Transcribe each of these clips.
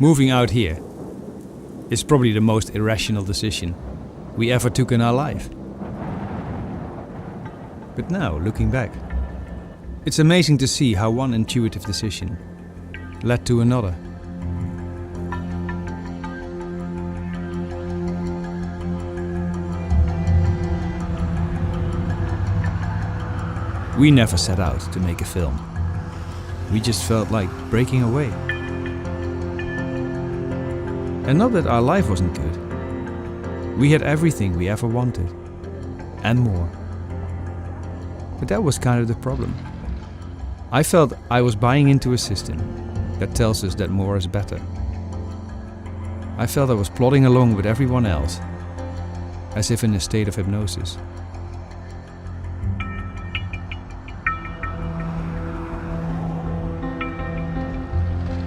Moving out here is probably the most irrational decision we ever took in our life. But now, looking back, it's amazing to see how one intuitive decision led to another. We never set out to make a film. We just felt like breaking away. And not that our life wasn't good. We had everything we ever wanted, and more. But that was kind of the problem. I felt I was buying into a system that tells us that more is better. I felt I was plodding along with everyone else, as if in a state of hypnosis.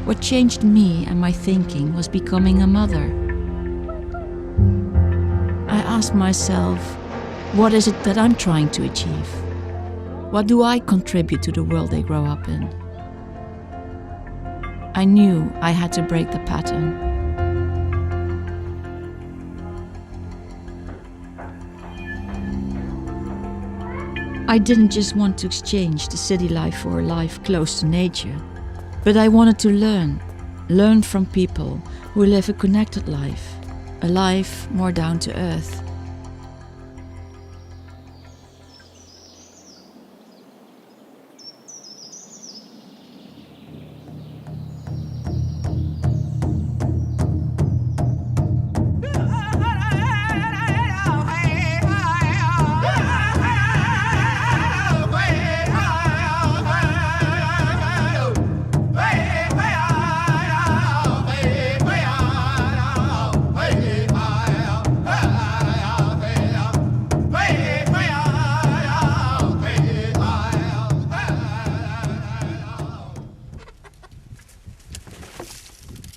What changed me and my thinking was becoming a mother. I asked myself, what is it that I'm trying to achieve? What do I contribute to the world they grow up in? I knew I had to break the pattern. I didn't just want to exchange the city life for a life close to nature, but I wanted to learn from people who live a connected life, a life more down to earth.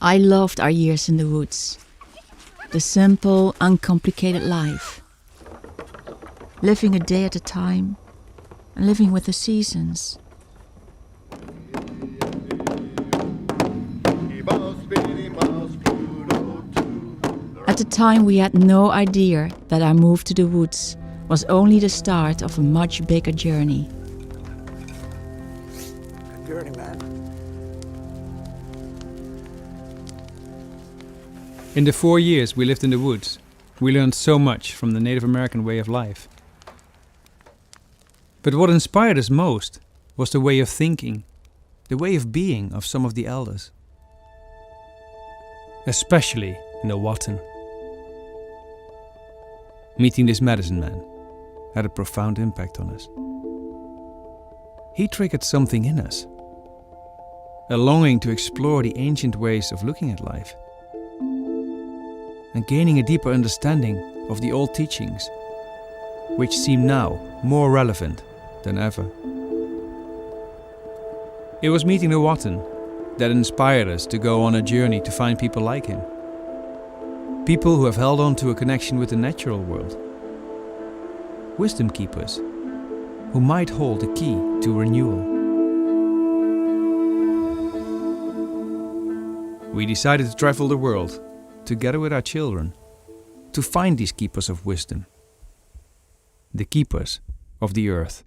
I loved our years in the woods, the simple, uncomplicated life, living a day at a time and living with the seasons. At the time we had no idea that our move to the woods was only the start of a much bigger journey. Good journey, man. In the 4 years we lived in the woods, we learned so much from the Native American way of life. But what inspired us most was the way of thinking, the way of being of some of the elders. Especially Nuwatan. Meeting this medicine man had a profound impact on us. He triggered something in us, a longing to explore the ancient ways of looking at life, and gaining a deeper understanding of the old teachings, which seem now more relevant than ever. It was meeting Nuwatan that inspired us to go on a journey to find people like him. People who have held on to a connection with the natural world. Wisdom keepers who might hold the key to renewal. We decided to travel the world together with our children, to find these keepers of wisdom, the keepers of the earth.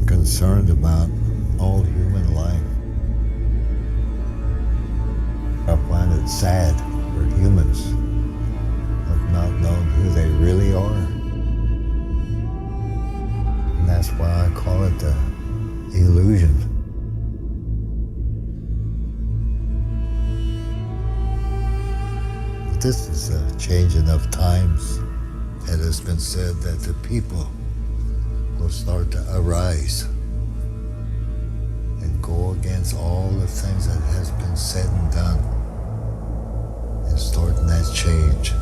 Concerned about all human life. I find it sad for humans have not known who they really are. And that's why I call it the illusion. But this is a changing of times. It has been said that the people will start to arise and go against all the things that has been said and done starting that change.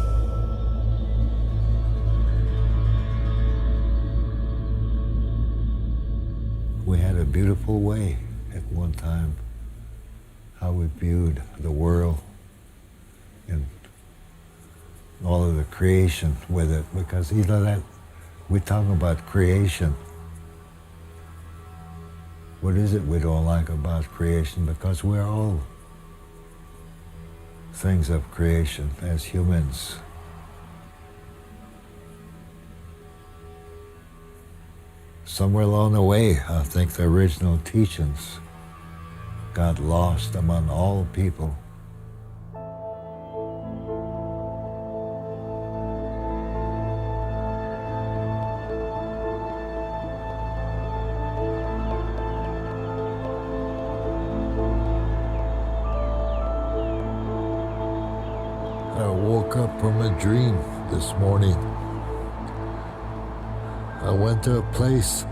We had a beautiful way at one time, how we viewed the world and all of the creation with it, because you know that we talk about creation. What is it we don't like about creation? Because we're all things of creation as humans. Somewhere along the way, I think the original teachings got lost among all people. I woke up from a dream this morning. I went to a place,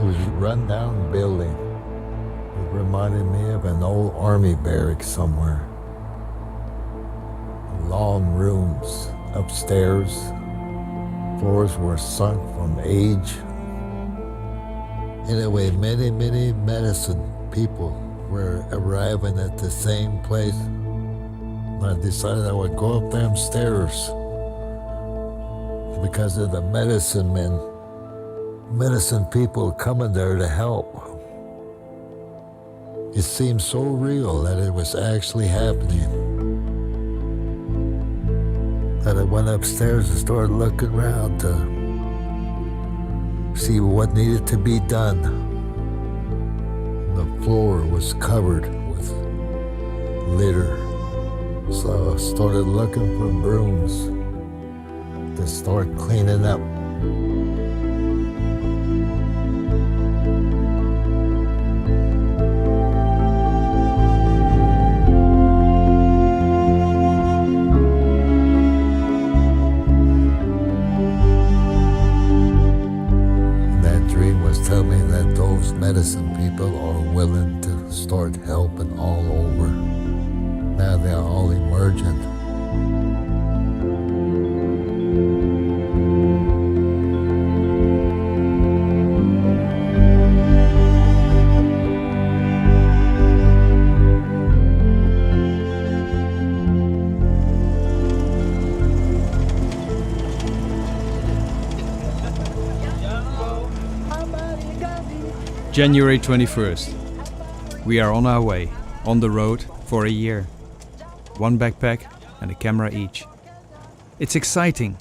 it was a run-down building. It reminded me of an old army barracks somewhere. Long rooms upstairs, floors were sunk from age. Anyway, many medicine people were arriving at the same place. I decided I would go up them stairs because of the medicine people coming there to help. It seemed so real that it was actually happening, that I went upstairs and started looking around to see what needed to be done. The floor was covered with litter. So I started looking for brooms to start cleaning up. And that dream was telling me that those medicine people are willing to start helping all over. Now they're all emergent. January 21st. We are on our way, on the road for a year. One backpack and a camera each. It's exciting,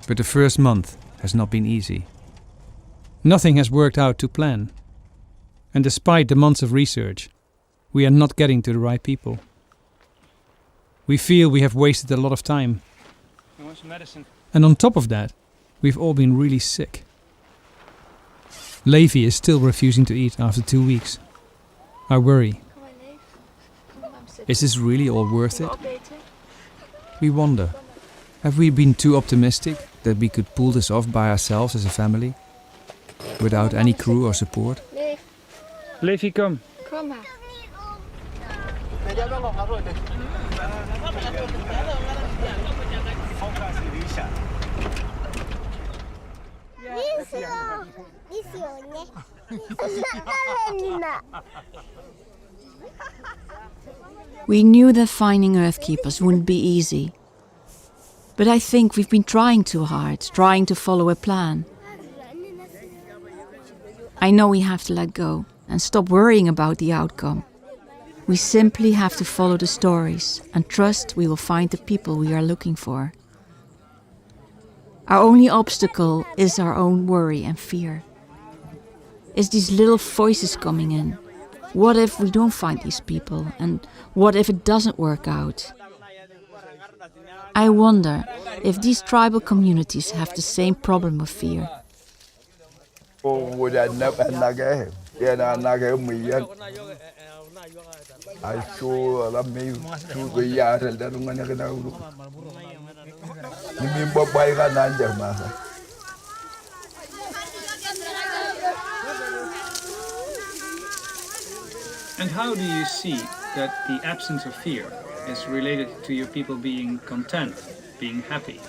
but the first month has not been easy. Nothing has worked out to plan. And despite the months of research, we are not getting to the right people. We feel we have wasted a lot of time. And on top of that, we've all been really sick. Levi is still refusing to eat after 2 weeks. I worry. Is this really all worth it? We wonder, have we been too optimistic that we could pull this off by ourselves as a family? Without any crew or support? Levi, kom. Kom maar. We knew that finding Earthkeepers wouldn't be easy. But I think we've been trying too hard, trying to follow a plan. I know we have to let go and stop worrying about the outcome. We simply have to follow the stories and trust we will find the people we are looking for. Our only obstacle is our own worry and fear. It's these little voices coming in. What if we don't find these people? And what if it doesn't work out? I wonder if these tribal communities have the same problem of fear. And how do you see that the absence of fear is related to your people being content, being happy.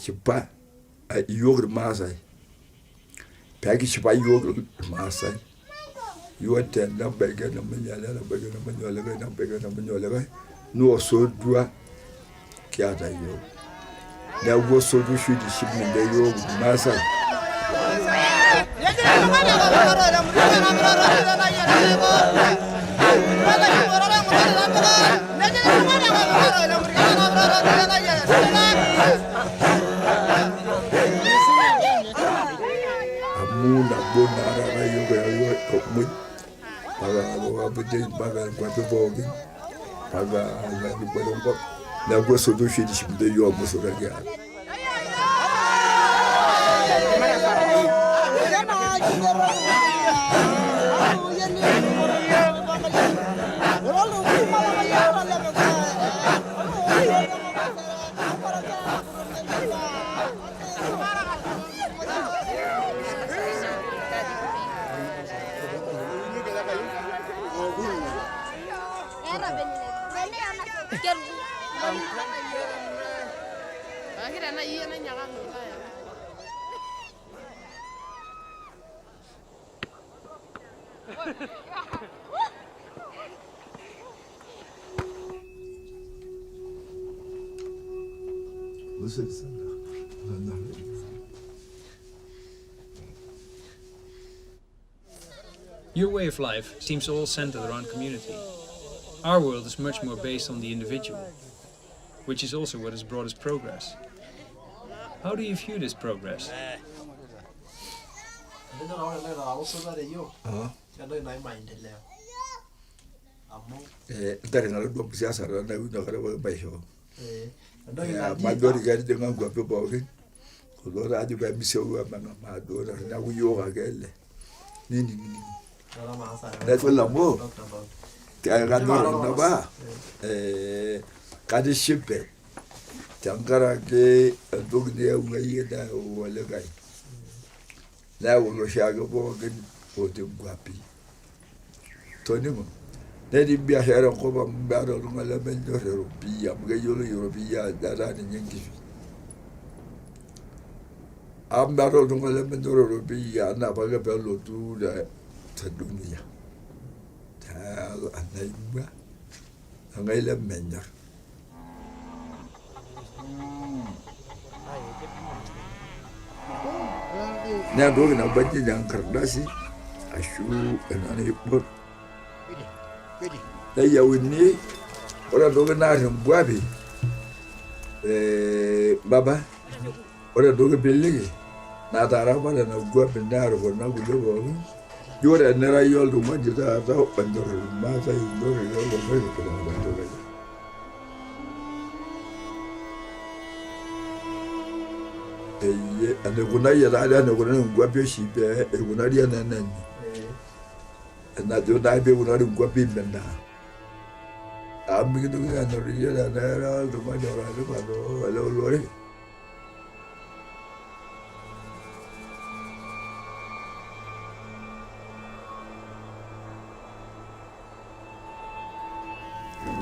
Chipa yogur masai pagi chipa yogur masai yote na bega na manyala na bega na manyala na bega na manyala no so dua kiata yo na go so du shudi shibni de yogur masai muna bonara na yoga yo mu paga lo abde paga kwa bogi paga na bolongo na go so do shi de yo mo so da ya Your way of life seems all centered around community. Our world is much more based on the individual, which is also what has brought us progress. How do you view this progress? Tangara ke dogde ungai da wala gai la wo shaga bo gen o de guapi to ni mo ne di bia hera ko ba mbaro ngala ben do europia mga yolo europia da da ni ngi ambaro ngala ben do europia na ba ga bello tu da ta dunia ta anai ba ngai la menjar na dogi na bajji jan kardasi ashu ana yibur da yawini ora dogi na rin bwabi baba ora dogi billigi na tara bala na bwabi na ro na gulo bo yore na ra yol du manji ta ta bandoro ma ta yore yol do ba ko na bandoro ane kuna ya da ane kuna ngwapi shipe kuna dia nani na do da be kuna ngwapi benda ambi do ya no ria da na do ma do ra do ma do lore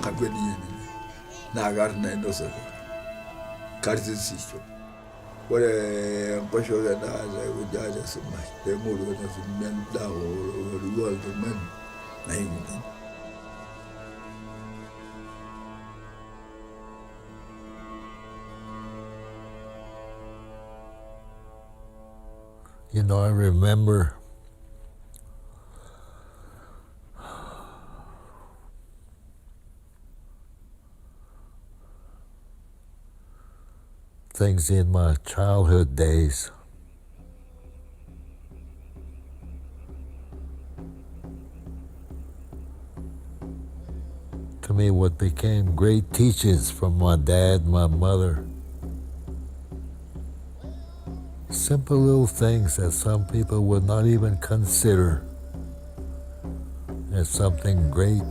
kagweni na gar na ndo sa kartisicho Ore pasho da na ujaja sima te mulu na simen da o rual to men na ingi. You know, I remember things in my childhood days. To me, what became great teachings from my dad, my mother, simple little things that some people would not even consider as something great.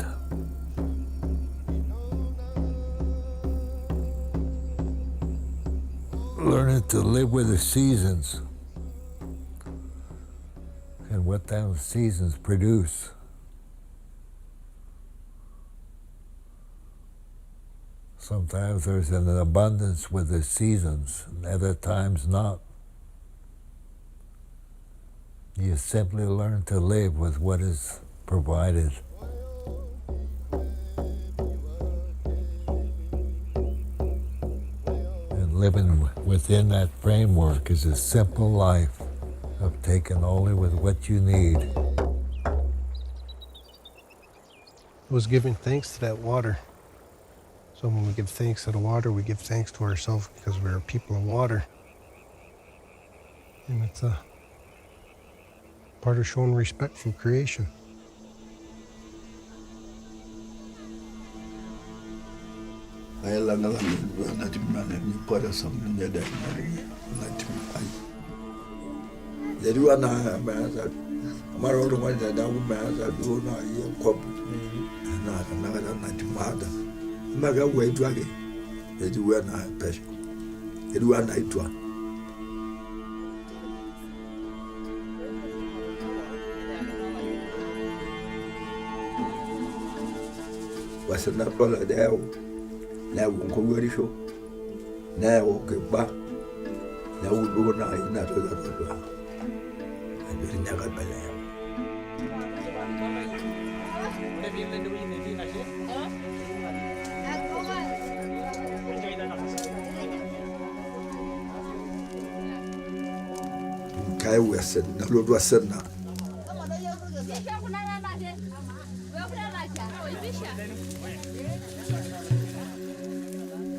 Learning to live with the seasons and what those seasons produce. Sometimes there's an abundance with the seasons, and other times not. You simply learn to live with what is provided. And living within that framework is a simple life of taking only with what you need. It was giving thanks to that water. So when we give thanks to the water, we give thanks to ourselves because we're a people of water. And it's a part of showing respect for creation. Maga way drag it. They do wear na pesh. They do an night to. Was na pola deo. Na won ko wori show. Na wo ke ba. Na wo do na ina to da to. Ai bi nya ga bale. Kai wesen na lo do senna.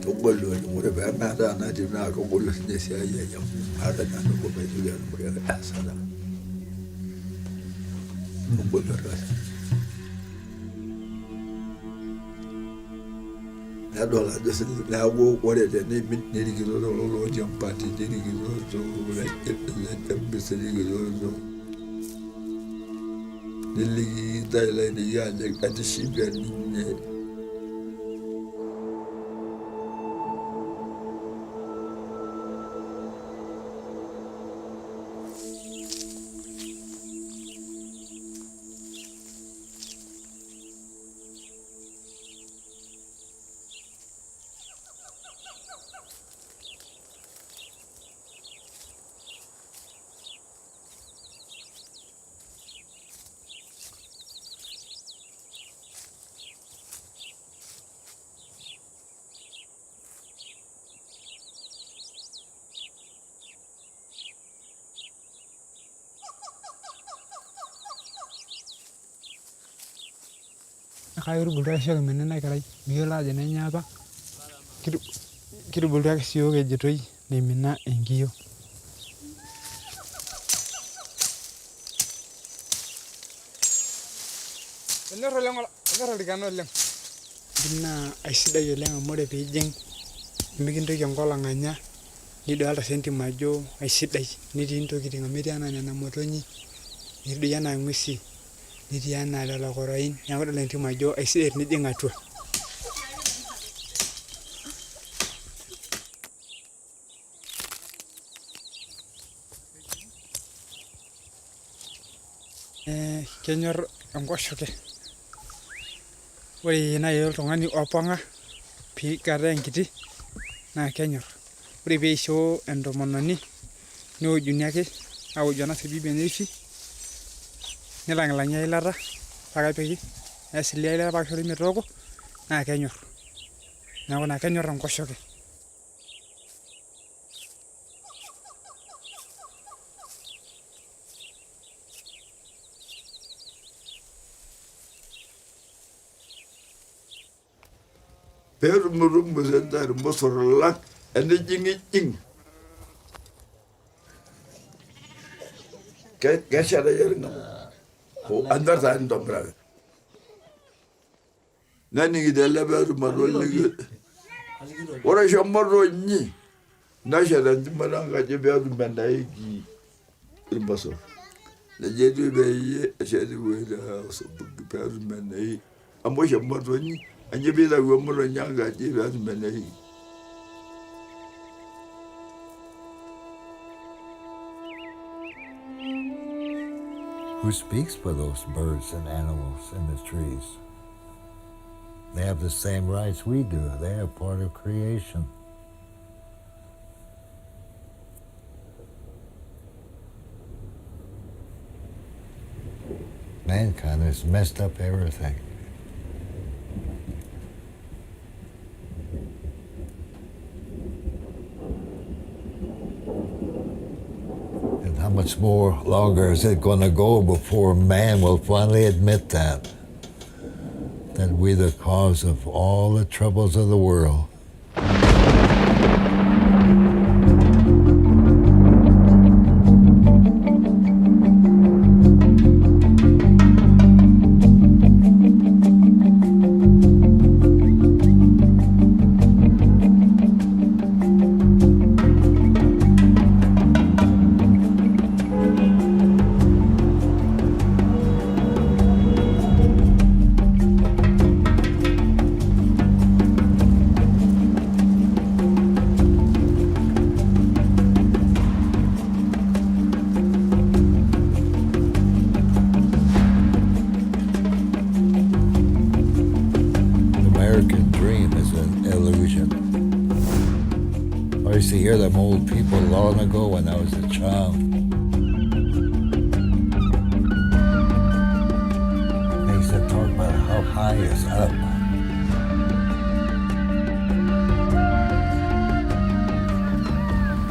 To bolo ni mo ba na da na di na ko bolo ni sia ya ya. Ada na ko ba ju ya mo ya asada. Mo bolo ra. Na do la de na wo wore de ni ni di lo jam party de ni so la bese ni so ni dai la ni ya le ka de shi be ni Kayu bulda siya menena karai biola jenenya apa kiru bulda siyo ke jetoi ni mena engio enero digano leng dina aisida yo leng amore pejeng mikintoki enkolong anya nidolta senti majo aisidai nitii ntokitin ameti ana nena motonyi nitii ana ng'uesi nitii ana lelo koroin neeku idol entim ajo aisidai nijing atua kenyor enkoshoke ore nai oltung'ani opong'a piikata enkiti naa kenyor ore peisho entomononi neojuni ake aoju ena bibi enye ifi nilang'ilang'i eilata pakepiki nesili eilata pakishori metooko naa kenyor neeku naa kenyor enkoshoke. Pero murum besendar mosorlak ene jing. Kayak ada yang ko andar sa ndom bra. Nani gidella beru marol ligi. Ora shomoro ni. Nasha and Maranga Jabian Bandai Imbaso. The Jedu Bay, a shed with the house of the Mandai. I'm wishing Motoni, and you be like woman and younger Jabian Bandai. Who speaks for those birds and animals in the trees? They have the same rights we do. They are part of creation. Mankind has messed up everything. And how much more longer is it going to go before man will finally admit that we're the cause of all the troubles of the world? I used to hear them old people long ago when I was a child. They used to talk about how high is up.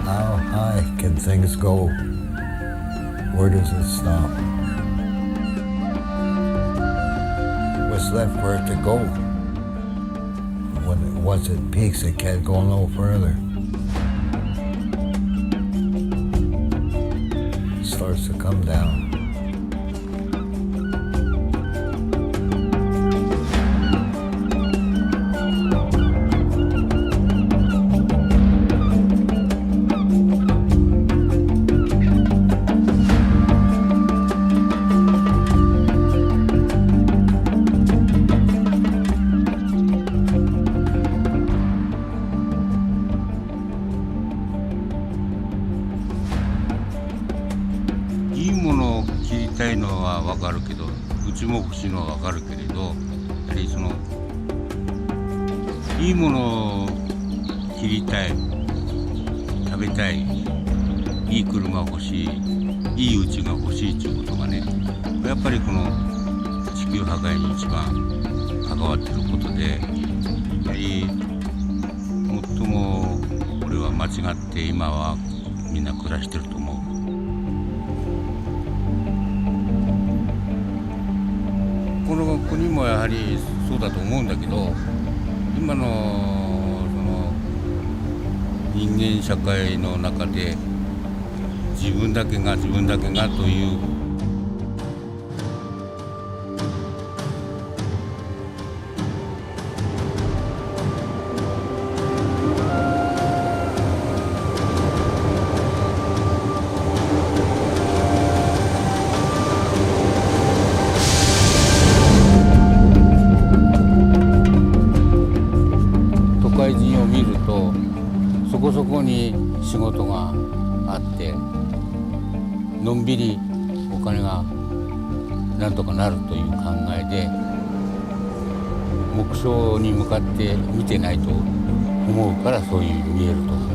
How high can things go? Where does it stop? What's left for it to go? Once it peaks, it can't go no further. It starts to come down.も欲しいのは分かるけれど、やはりそのいいものを切りたい、食べたい、いい車欲しい、いい家が欲しいっていうことがね、やっぱりこの地球破壊に一番関わっていることで、やはり最もこれは間違って今はみんな暮らしてると思う。この国もやはりそうだと思うんだけど、今のその人間社会の中で自分だけがというそこに仕事があってのんびりお金がなんとかなるという考えで目標に向かって見てないと思うからそういう見えると思う。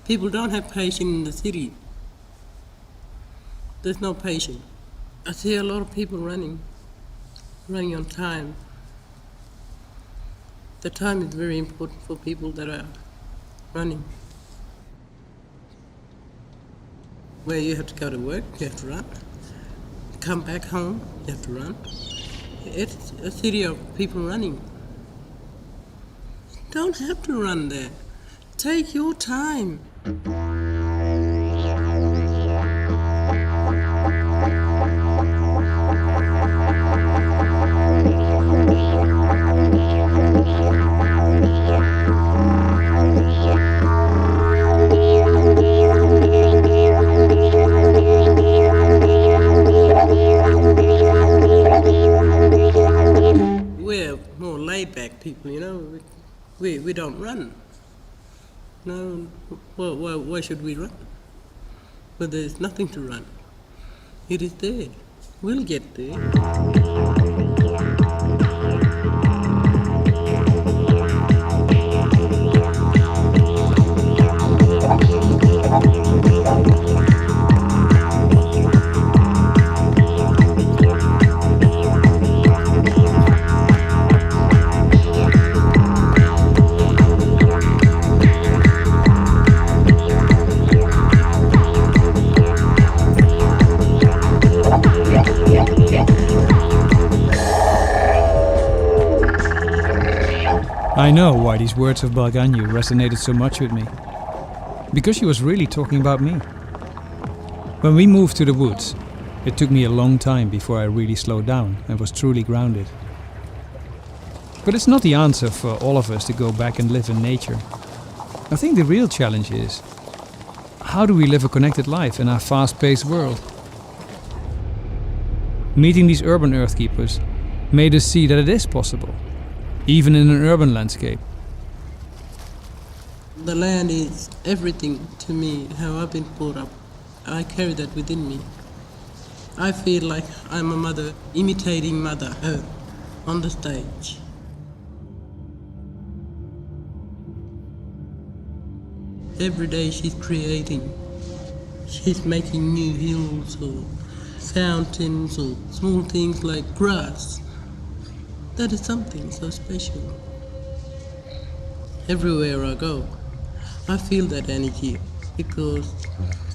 People don't have patience in the city. There's no patience. I see a lot of people running on time. The time is very important for people that are running. Where you have to go to work, you have to run. come back home, you have to run. It's a city of people running. You don't have to run there. Take your time. We're more laid-back people, you know. We don't run. No, why should we run? But there's nothing to run. It is there. We'll get there. I know why these words of Balganyu resonated so much with me. Because she was really talking about me. When we moved to the woods, it took me a long time before I really slowed down and was truly grounded. But it's not the answer for all of us to go back and live in nature. I think the real challenge is, how do we live a connected life in our fast-paced world? Meeting these urban earthkeepers made us see that it is possible, even in an urban landscape. The land is everything to me, how I've been brought up. I carry that within me. I feel like I'm a mother imitating Mother Earth on the stage. Every day she's creating. She's making new hills or fountains or small things like grass. That is something so special. Everywhere I go, I feel that energy because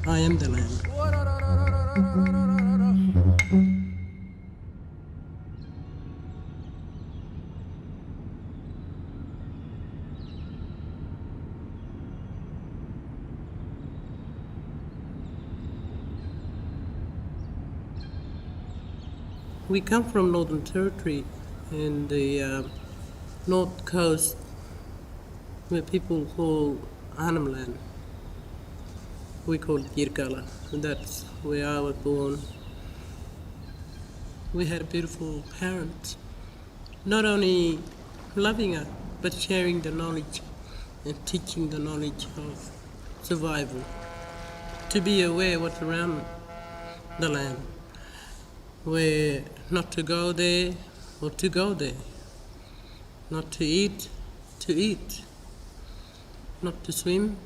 I am the land. We come from Northern Territory in the north coast where people call Arnhem Land. We call it Yirkala, and that's where I was born. We had beautiful parents, not only loving us, but sharing the knowledge and teaching the knowledge of survival, to be aware what's around the land, where not to go there or to go there, not to eat, not to swim.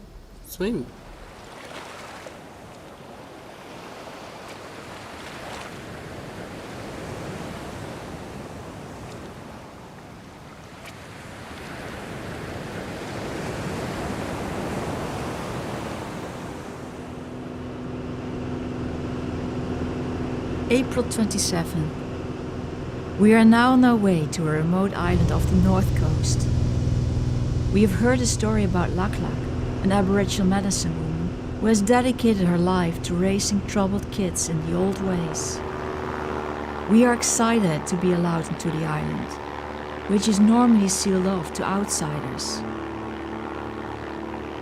April 27. We are now on our way to a remote island off the north coast. We have heard a story about Lak Lak, an Aboriginal medicine woman who has dedicated her life to raising troubled kids in the old ways. We are excited to be allowed into the island, which is normally sealed off to outsiders.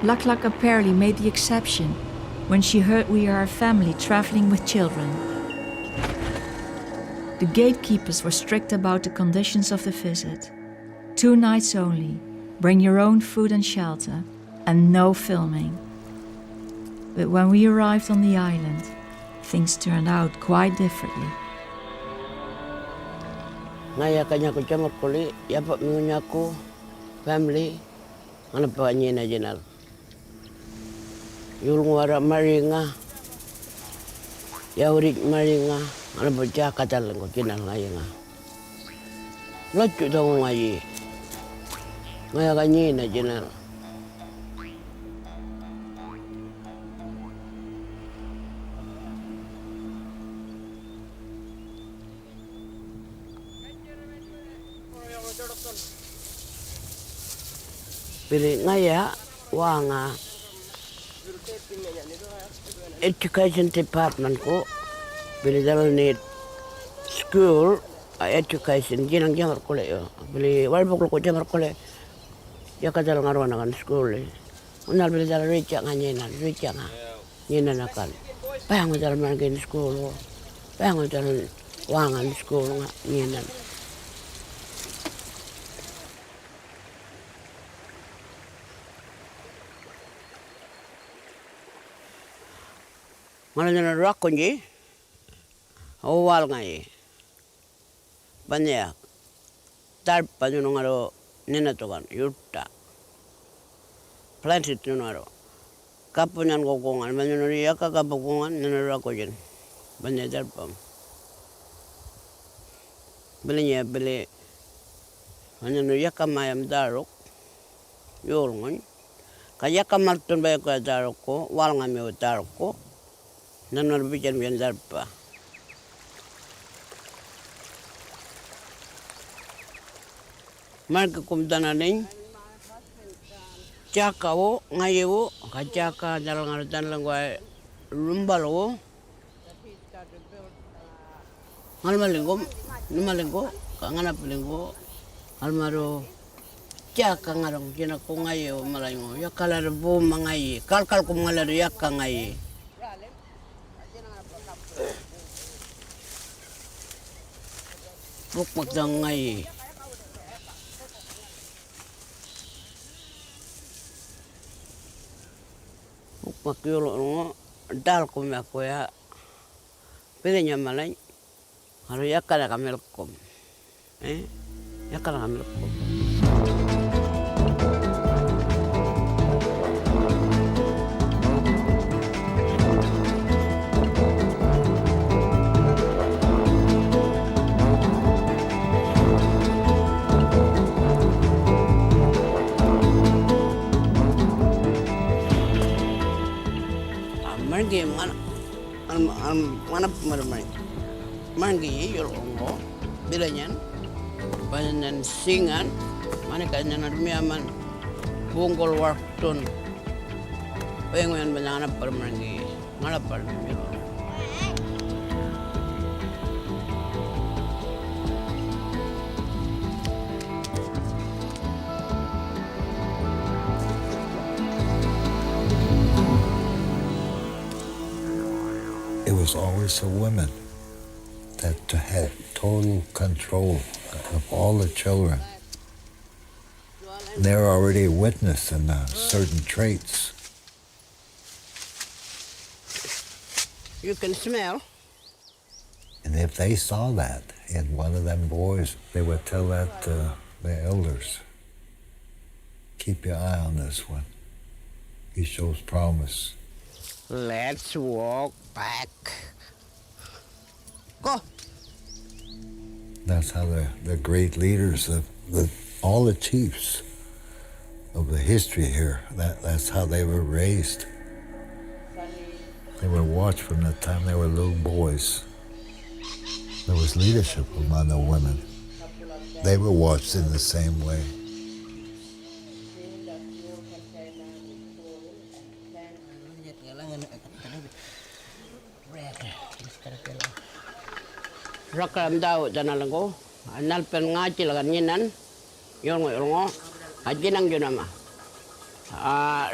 Lak Lak apparently made the exception when she heard we are a family traveling with children. The gatekeepers were strict about the conditions of the visit. 2 nights only, bring your own food and shelter, and no filming. But when we arrived on the island, things turned out quite differently. Ngaya kanya ko chama kuli, yapa mingunya ko family, ngana pa nyena jenal. Yul ngwara maringa, yaurik maringa. Ano ba siya katalang ko kinangay nga. Lahat daw ngayi. Ngaya kanyi na dyan. Pili ngaya wanga education department ko pili dalam ni school education jinang jamar kole yo pili walbok ko jamar kole ya kadal ngarwana kan school unal pili dalam ricerka ngina nakan pang dalam ngin school pang dalam wangan school ngina mana nana rakon ji awal ngai banyak tarpa nuno ngaro nena tokan yutta plansit nuno ngaro kapunyan kokongan manyono riya ka kapungan nana rakojin banyak tarpa belinya beli manyono ya kamayam daruk yolngon kaya kamartun bayo ka daruk ko wal ngami daruk ko nanar bijan bian darpa marka kumtananing cakawo ngayewo kacaka dalang artan langwa lumbalo ngalmalinggo numalinggo kangana pelinggo almaro caka ngarong kina ko ngayewo malaymo ya kalar bo mangayi kalkal ko ngalar ya kangayi buk magdang ngayi makyulo ngo dal ko me ko ya pilihnya malay haru yakala kamelkom yakala kamelkom Margi mana pemermai margi yolongo bilanyan banyan singan mana kanya narmiaman bungkol wartun pengen banyak anak permargi mana permargi It was always the women that had total control of all the children. And they were already witnessed in certain traits. You can smell. And if they saw that in one of them boys, they would tell that to the elders. Keep your eye on this one. He shows promise. Let's walk back. Go. That's how the great leaders, all the chiefs of the history here, that's how they were raised. They were watched from the time they were little boys. There was leadership among the women. They were watched in the same way. Rakam daw danalango analpen ngaci lagan nyinan yongo ajinang junama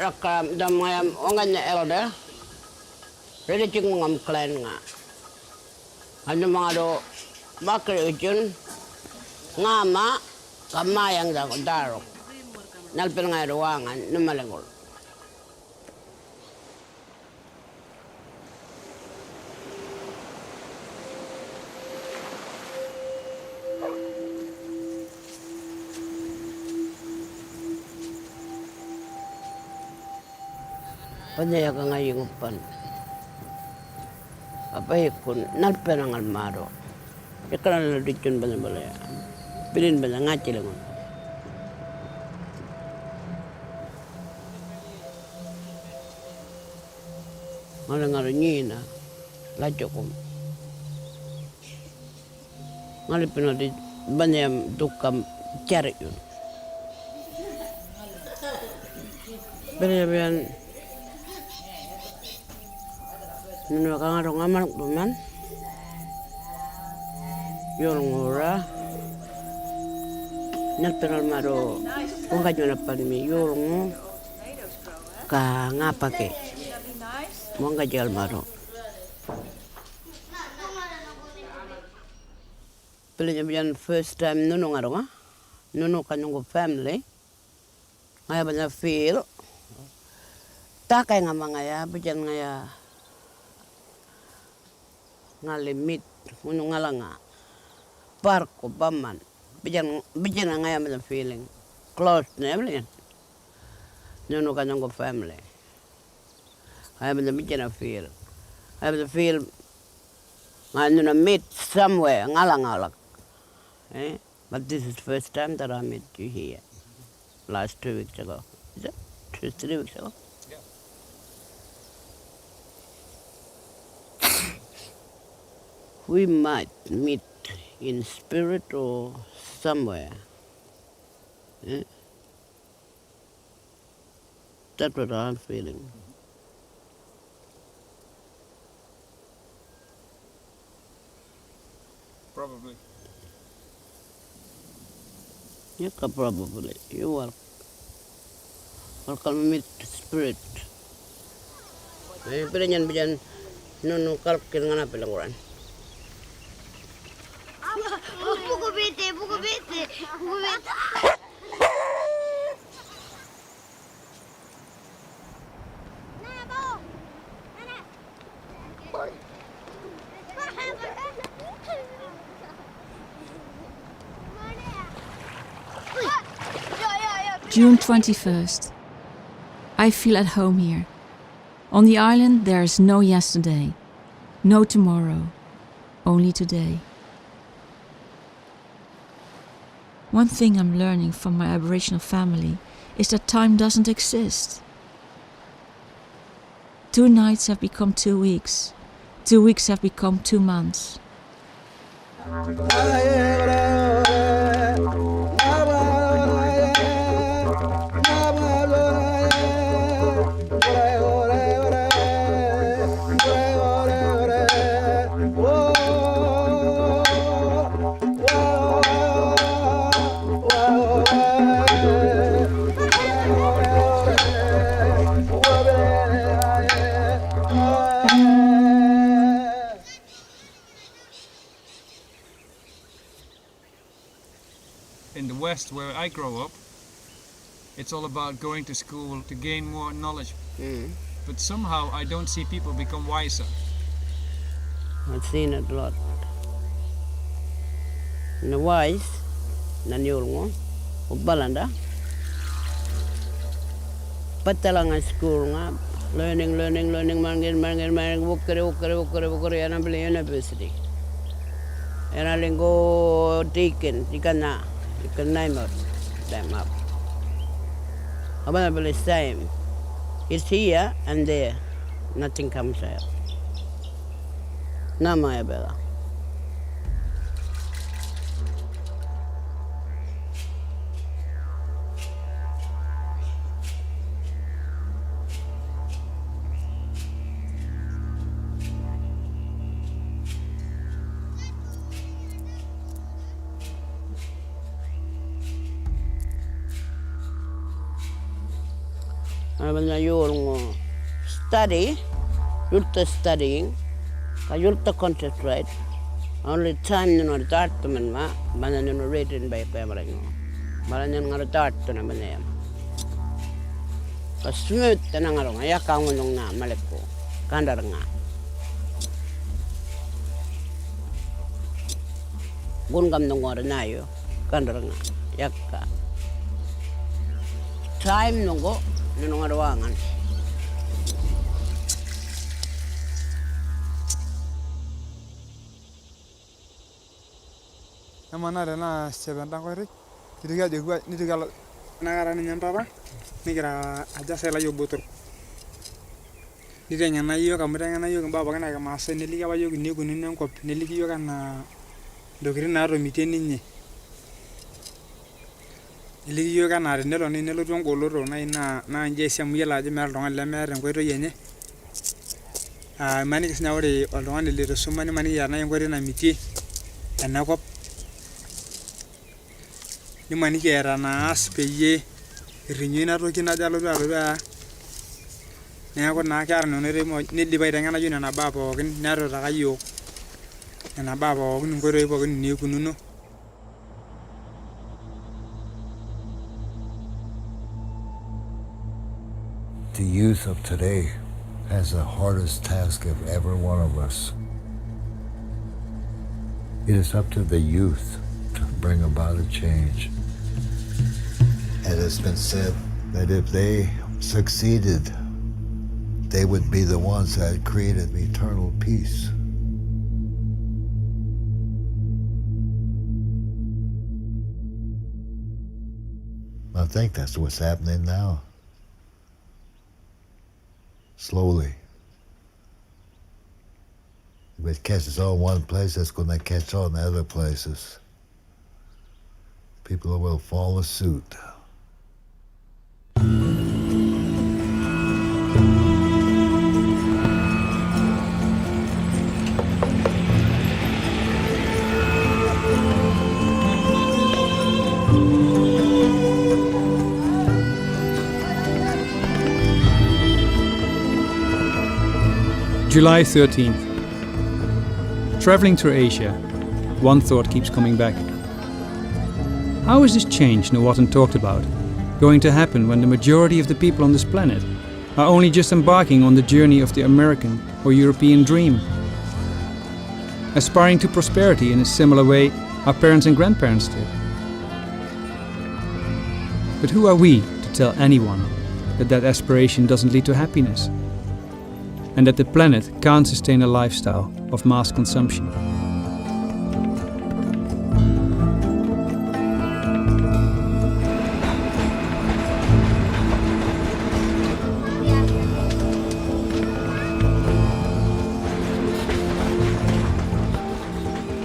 rakam damayam ongannya elder rede cing ngam klan nga anu mangado bakre ujun ngama kamayang da darok nalpen nga ruangan numalengol Panya ka ngayong pan. Apa ikun nalpen ang almaro. Ikalan na dityon ba na balaya. Pilin ba na ngaci lang. Ngalo nyina. Lajo ko. Ngalipin na di banyam dukam cari yun. Berian nino kangarong amal tuman. Yung ora natural maro kung ganyo na palmi yung ka ngapake mo nga jal maro pilinya biyan first time nuno nga nuno kanong family ngaya banya feel takay nga mga ya biyan ngaya nga limit uno nga lang nga parko paman bijan nga ya mga feeling close na everything nuno kanong family I have the bijan feel I have the feel nga nuno meet somewhere ngalang but this is the first time that I met you here last 2 weeks ago is it 3 weeks ago Yeah. We might meet in spirit or somewhere. That's what I'm feeling. Probably. Yeah, probably. You are. Welcome meet spirit. Pero yan biyan nung kalkil nga na pilanguran. Buku bete. June 21st. I feel at home here. On the island there is no yesterday, no tomorrow, only today. One thing I'm learning from my Aboriginal family is that time doesn't exist. 2 nights have become 2 weeks. 2 weeks have become 2 months. In the West, where I grow up, it's all about going to school to gain more knowledge. But somehow I don't see people become wiser. I've seen it a lot. Na wise, na nyulngo, ubalanda. Patalang ang school nga, learning, mangin, bukari, yan ang bili university. Yan ang linggo taken, you can name them up. About the same. It's here and there. Nothing comes out. Nama ya bela. When you study, you're studying, you're concentrate. Only time you know start to man ma, man you know written by camera you. Man you know start to na man yan. Smooth na nga ron, ya ka ngunong na maleko, kandar nga. Gungam nung ora na yo, kandar nga, yak ka. Time nungo. Nung arawangan. Namana na sebentang ko rin. Itu kalau nagaran niyan papa. Ni kira aja saya layo butur. Dide nyana yo kamera nyana yo baba kana ka masa nili ka bayo ni kunin ko nili yo kana dogri na ro miteni ni. iliki yiok enaa tenelo nelotu engoloto naa nji esiamu yiolo ajo meeta oltung'ani lemeeta enkoitoi enye. Imaniki sinye ore oltung'ani leitu isuma nimaniki eeta nai enkoitoi namitie enakop. Nimaniki eeta naas peyie errinyo ina toki najo alotu aya. Neeku naa keeta nena oitoi nidipa aiteng'ena yiok nena baa pookin netutaka yiok nena baa pookin inkoitoi pookin neikununo. The youth of today has the hardest task of every one of us. It is up to the youth to bring about a change. And it's been said that if they succeeded, they would be the ones that created eternal peace. I think that's what's happening now. Slowly. If it catches on one place, it's going to catch on the other places. People will follow suit. July 13th. Traveling through Asia, one thought keeps coming back. How is this change Nuwatan talked about going to happen when the majority of the people on this planet are only just embarking on the journey of the American or European dream? Aspiring to prosperity in a similar way our parents and grandparents did. But who are we to tell anyone that that aspiration doesn't lead to happiness? And that the planet can't sustain a lifestyle of mass consumption.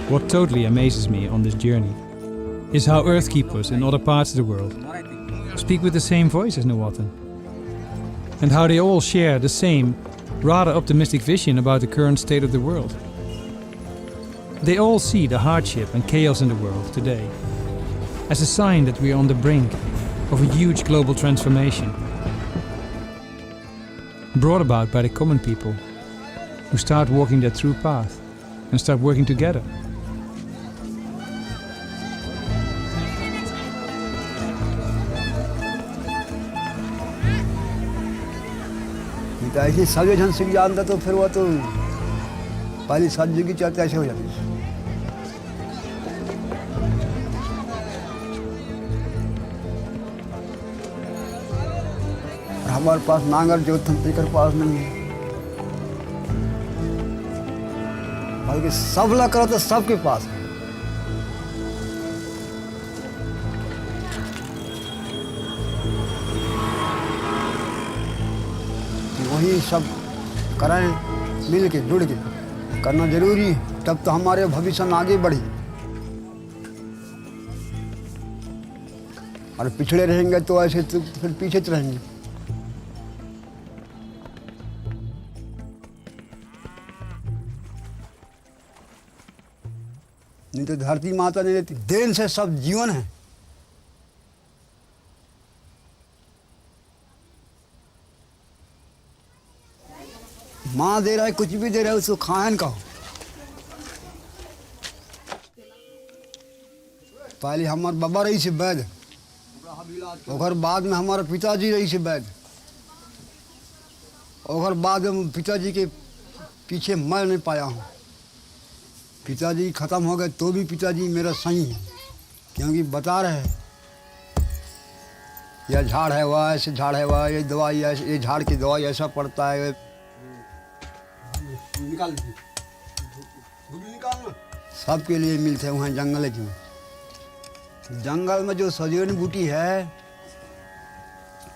What totally amazes me on this journey is how Earthkeepers in other parts of the world speak with the same voice as Nuwatan, and how they all share the same rather optimistic vision about the current state of the world. They all see the hardship and chaos in the world today as a sign that we are on the brink of a huge global transformation, brought about by the common people who start walking their true path and start working together. ऐसे सभी ढंग से जानता तो फिर वो तो पहली सब्जी की चर्चा ऐसे हो जाती है। हमारे पास नांगर जो थम्पी के पास नहीं है, बल्कि सब ला करो तो सबके पास है। वही सब करें मिल के जुड़ के करना जरूरी है, तब तो हमारे भविष्य में आगे बढ़ी। और पिछड़े रहेंगे तो ऐसे तो फिर पीछे तो रहेंगे। नहीं तो धरती माता नहीं देती, देन से सब जीवन है। माँ दे रहा है, कुछ भी दे रहा है, उसको खान का। पहले हमारे बाबा रही से वैद, और बाद में हमारे पिताजी रही से वैद, और बाद में पिताजी के पीछे मैं नहीं पाया हूँ। पिताजी खत्म हो गए तो भी पिताजी मेरा सही है, क्योंकि बता रहे हैं यह झाड़ है, वह ऐसे झाड़ है, वह ये दवाई ऐसे, ये झाड़ की दवाई ऐसा पड़ता है। निकाल सबके लिए मिलते हैं वहाँ जंगल में। जंगल में जो सजीवन बूटी है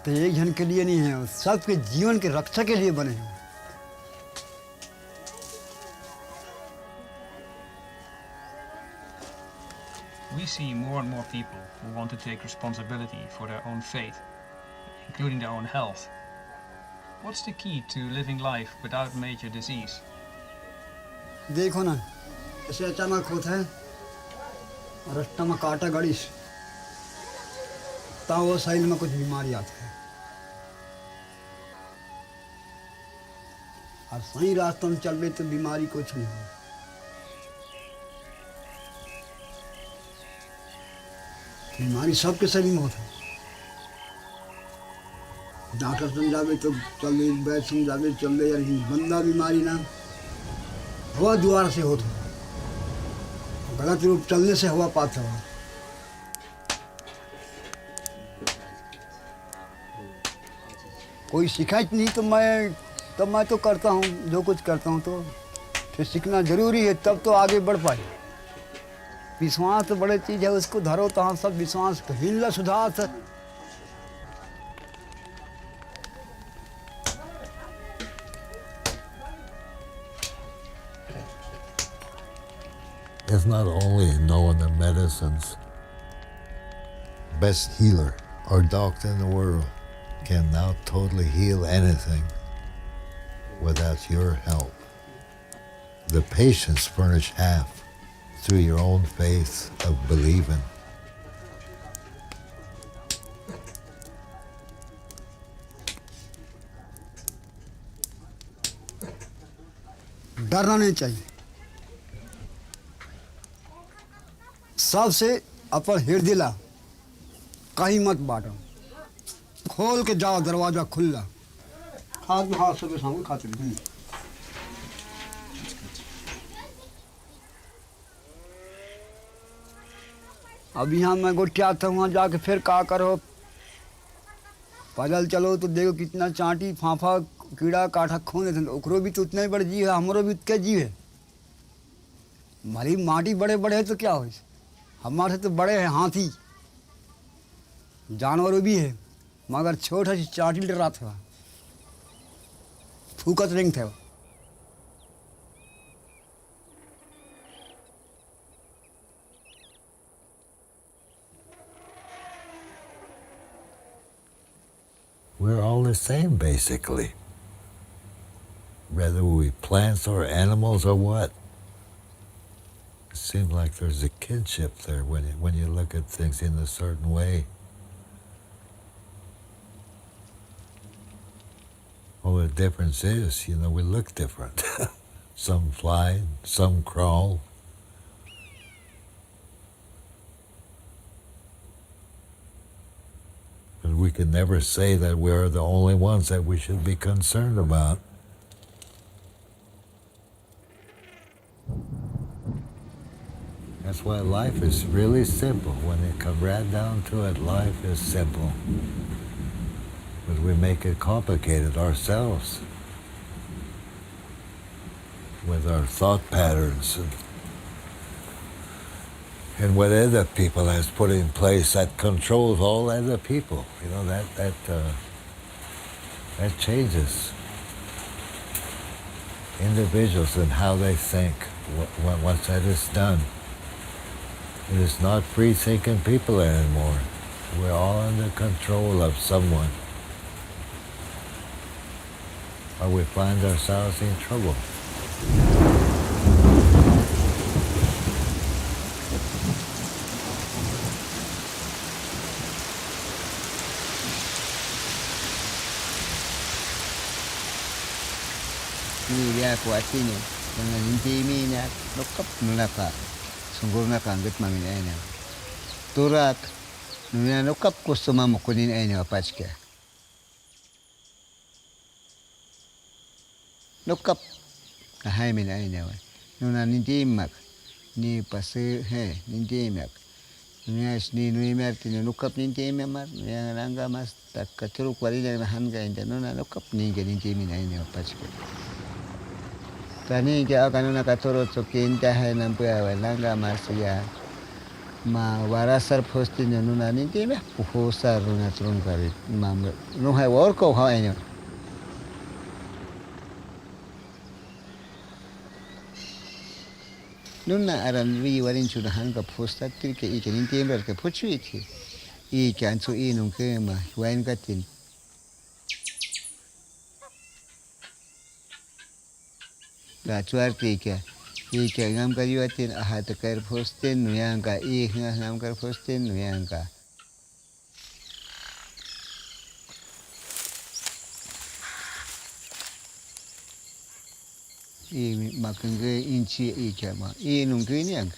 तो एक जन के लिए नहीं है, सबके जीवन के रक्षा के लिए बने हैं। We see more and more people who want to take responsibility for their own faith, including their own health. What's the key to living life without major disease? देखो ना, ऐसे अचानक होता है, रास्ते में काटा गड़ीस, तब वो शरीर में कुछ बीमारी आता है। और सही रास्ते में चल रहे तो बीमारी कुछ नहीं हो। बीमारी सबके शरीर में होता है। डॉक्टर समझावे तो चल रही, वैद्य समझावे चल रही, यार बंदा बीमारी ना हवा द्वार से होता है, गलत रूप चलने से हवा पाता है। कोई शिकायत नहीं तो मैं तो करता हूँ, जो कुछ करता हूँ तो फिर सीखना जरूरी है, तब तो आगे बढ़ पाए। विश्वास तो बड़ी चीज़ है, उसको धरो तो हम सब विश्वास हिल्ला सुधार से। It's not only knowing the medicines. Best healer or doctor in the world can now totally heal anything without your help. The patients furnish half through your own faith of believing. डरना नहीं चाहिए। सबसे अपन हृदय ला, कहीं मत बांटो, खोल के जाओ, दरवाजा खुला, हाथ में हाथ सबके सामने खाते रहिए। अब यहाँ मैं गोटिया था, वहाँ जाके फिर का करो, पैदल चलो तो देखो कितना चांटी फांफा कीड़ा काठा खोने थे, ओकरो भी तो उतना ही बड़े जीव है, हमरो भी उतने जीव है। भली माटी बड़े बड़े है तो क्या हो, हमारे से तो बड़े हैं हाथी, जानवर भी है, मगर छोटा सी चाटी डरा था, फूकत रिंग थे। We're all the same, basically. Whether we plants or animals or what. It seems like there's a kinship there when you look at things in a certain way. Well, the difference is, we look different. Some fly, some crawl. But we can never say that we're the only ones that we should be concerned about. That's why life is really simple. When it comes right down to it, life is simple. But we make it complicated ourselves with our thought patterns and what other people has put in place that controls all other people. That changes individuals and how they think once that is done. It is not free-thinking people anymore. We're all under control of someone, or we find ourselves in trouble. Dia kuatinya dengan intiminya lokap nulaka sungguhnya kanget mamina ina turat nunya lokap kusuma mukunin ina apachka lokap kahai mina ina nuna nintimak ni pase he nintimak nunya ni nuimerti lokap nintimak yang rangga mas tak kacuru kuarina hanga inda nuna lokap ninge nintimina ina apachka Tani kaya akan nakaturo sokinta hai nampia walanga masya ma warasar posti nuna ninti me puhosa runa turun kari mam no hai worko hai no nuna aran wi warin chu han ka posta til ke I ke nin timber ke pochi thi I ke anchu I nung ke ma wain ka tin la chuarte ke I ke ngam ka yuatin aha ta kar posten nu yang ka I ngam kar posten nu yang ka I makenge inchi I ke ma I nung ke niang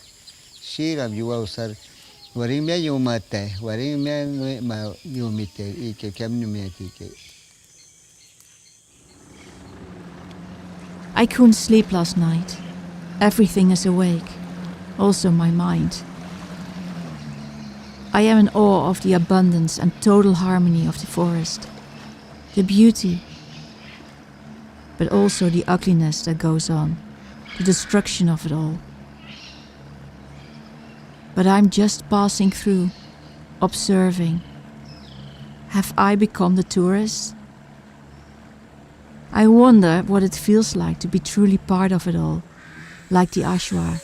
shiram yuwa usar waring me yumate waring me ma yumite I ke kem numeti ke I couldn't sleep last night. Everything is awake, also my mind. I am in awe of the abundance and total harmony of the forest, the beauty, but also the ugliness that goes on, the destruction of it all. But I'm just passing through, observing. Have I become the tourist? I wonder what it feels like to be truly part of it all, like the ashwar.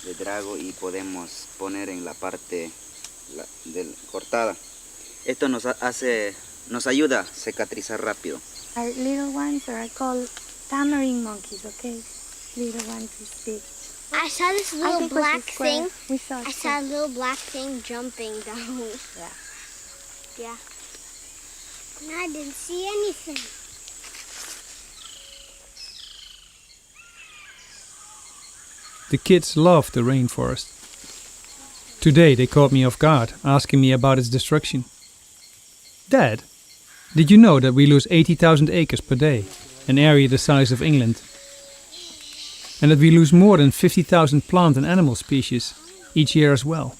Le trago y podemos poner en la parte cortada. Esto nos ayuda a cicatrizar rápido. Our little ones are called tamarind monkeys, okay? Little ones is big. I saw this little black thing. I saw a little black thing jumping down. Yeah. And I didn't see anything. The kids love the rainforest. Today they caught me off guard, asking me about its destruction. Dad, did you know that we lose 80,000 acres per day, an area the size of England? And that we lose more than 50,000 plant and animal species each year as well?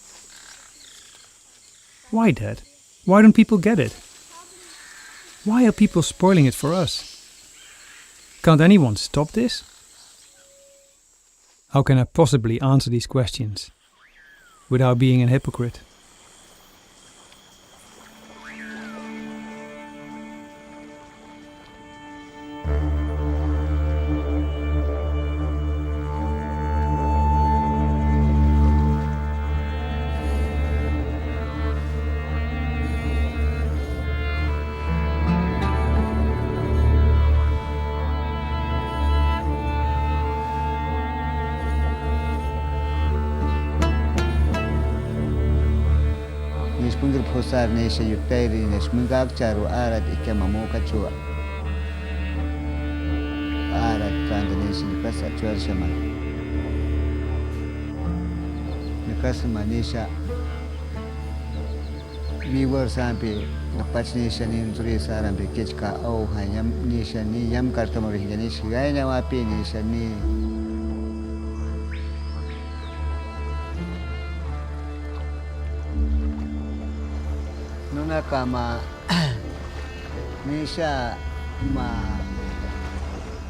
Why, Dad? Why don't people get it? Why are people spoiling it for us? Can't anyone stop this? How can I possibly answer these questions without being a hypocrite? Nispungir posar nesha yutairi nesmungak charu arat ikemamu kachua arat kanda nesha nikasa chuar shama nikasa manisha vivono sampai lepas nesha ni nturi sarambe kechka au hanyam nesha ni yam kartamori nesha gaina wapi nesha ni nuna kama nisha ma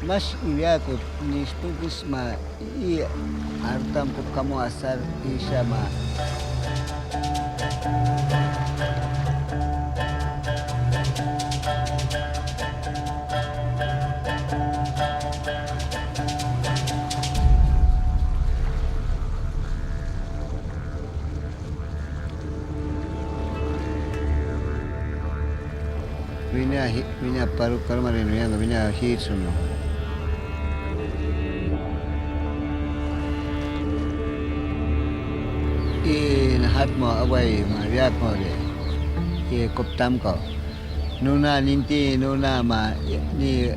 mas iwiako nispugis ma I artam ko kamu asar isha ma Vina paru kalmarin yang vina hitsuno. In hatmo away mariak mo le. Ye koptam ko. Nuna ninti nuna ma ni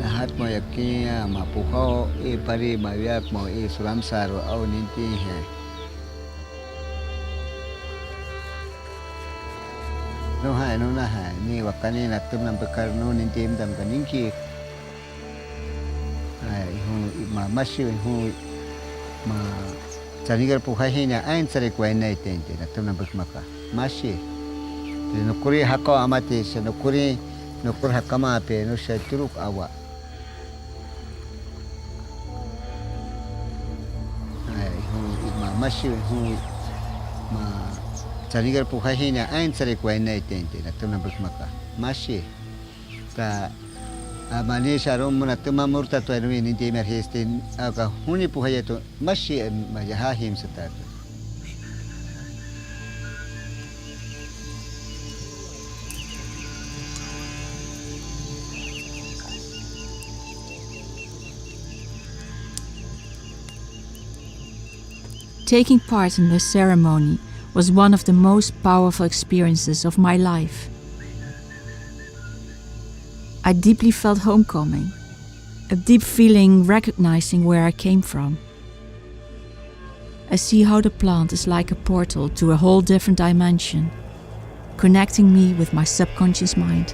hatmo yakinya ma pukaw pari mariak mo sulamsaro au ninti he. No hai no na hai ni wakani na tum nam bekar no ni tim dam kaning ki ai hu ma mashi hu ma chanigar pu khai hina ain sare kwai nai ten te na tum nam bek maka mashi no kuri hakko amate se no kuri no kur hakama pe no shaturuk awa ai hu ma mashi hu ma chanigar pu khai hina ain sare kwai nai ten te na tum nam bek maka mashi ka Amani sharon muna tuma murta to erwin in temer hestin aka huni puhayeto mashi majahim setat. Taking part in the ceremony was one of the most powerful experiences of my life. I deeply felt homecoming, a deep feeling recognizing where I came from. I see how the plant is like a portal to a whole different dimension, connecting me with my subconscious mind.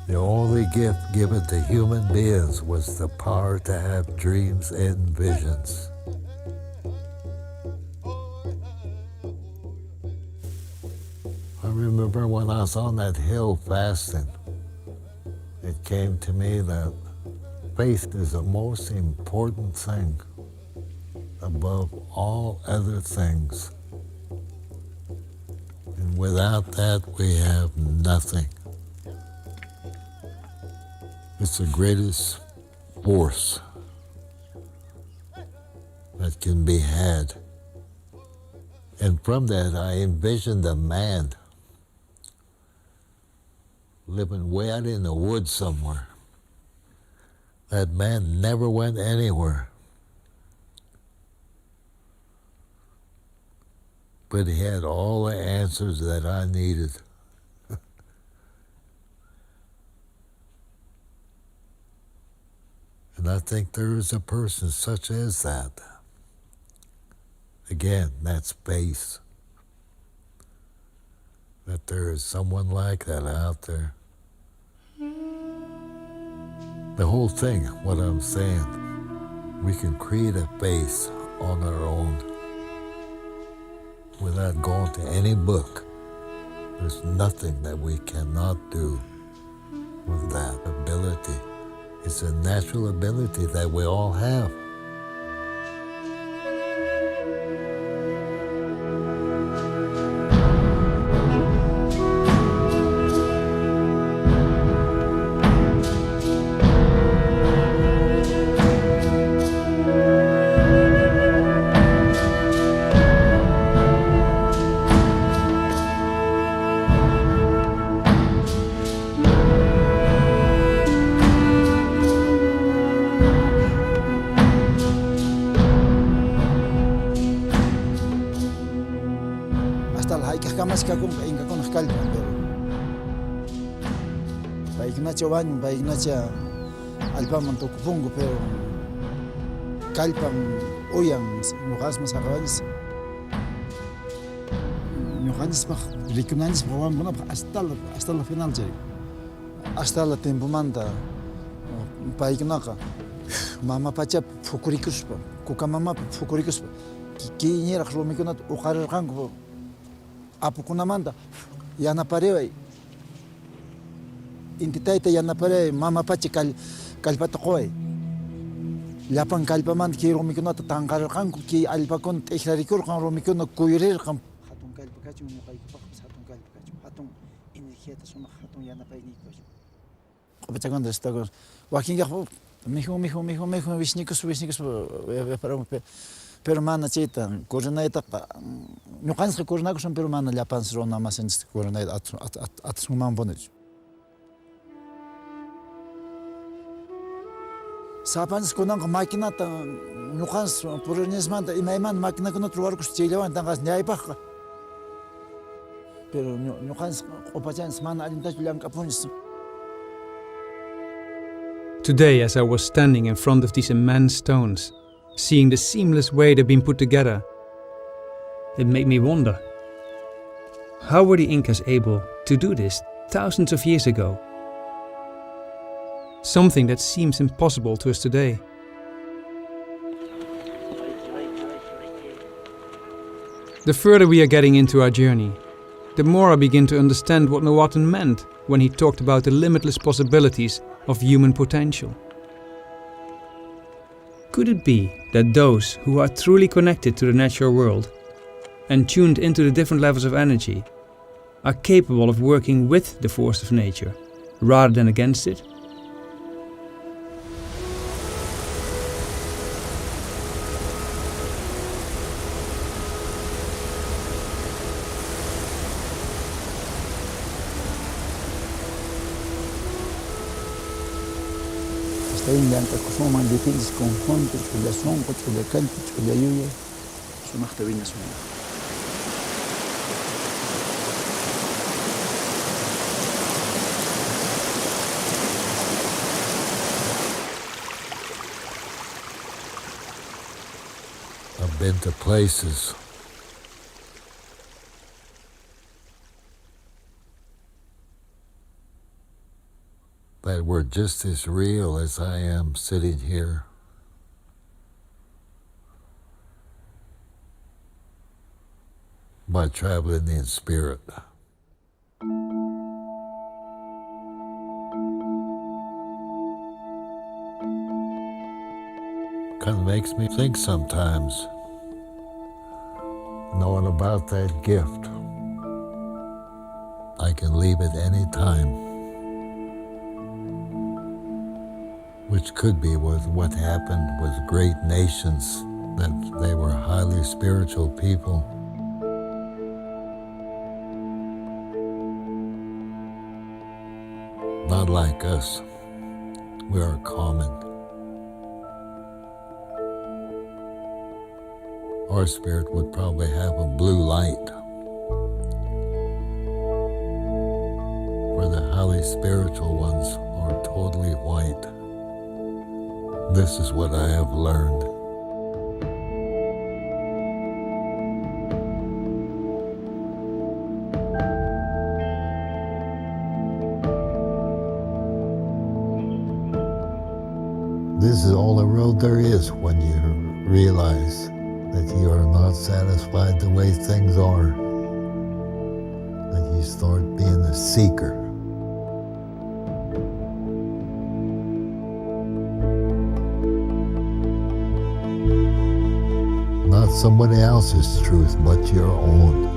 The only gift given to human beings was the power to have dreams and visions. I remember when I was on that hill fasting, it came to me that faith is the most important thing above all other things. And without that, we have nothing. It's the greatest force that can be had. And from that, I envisioned a man living way out in the woods somewhere. That man never went anywhere. But he had all the answers that I needed. And I think there is a person such as that. Again, that's faith. That there is someone like that out there. The whole thing, what I'm saying, we can create a faith on our own without going to any book. There's nothing that we cannot do with that ability. It's a natural ability that we all have. Baño, Ignacia Alpaman Tokupungo, pero Calpan, Oyan, Nugasmas Arrabanis, Nuganis, Rikunanis, hasta la final, hasta la tempomanta, Paignaka, Mama Pacha, Fukuricuspa, Kukamama, Fukuricuspa, Kinier, Romiconat, Ukar Rango, Apukunamanda, Yana Pareo. Intitaita yana pare mama pachi kalpata koy. Lapan kalpaman ki romikunata tangar kanku ki alpakon tehrarikul kan romikuno kuyrir kan hatun kalpakachu mo kay hatun kalpakachu hatun energía ta suma hatun yana pay ni ko. Kopachakon destago wakinga mijo vishnikus pero mana chita coroneta no cansas coronakus pero mana lapan rona más en coroneta at suman bonich. Sapanis kunang makina ta nukans purnisman ta imaiman makina kuno truarkus chelewan tangas nyaipak. Pero nukans opachan semana alintas bilang kapunis. Today, as I was standing in front of these immense stones, seeing the seamless way they've been put together, it made me wonder, how were the Incas able to do this thousands of years ago? Something that seems impossible to us today. The further we are getting into our journey, the more I begin to understand what Nuwatan meant when he talked about the limitless possibilities of human potential. Could it be that those who are truly connected to the natural world and tuned into the different levels of energy are capable of working with the force of nature rather than against it? Stehen lernt ko so man depends con fonte sulla son ko sulla canto sulla yuye so machte winna so. I've been to places that were just as real as I am sitting here. By traveling in spirit. Kind of makes me think sometimes, knowing about that gift. I can leave at any time. Which could be with what happened with great nations, that they were highly spiritual people. Not like us. We are common. Our spirit would probably have a blue light, where the highly spiritual ones are totally white. This is what I have learned. This is all the road there is when you realize that you are not satisfied the way things are, that you start being a seeker. Not somebody else's truth, but your own.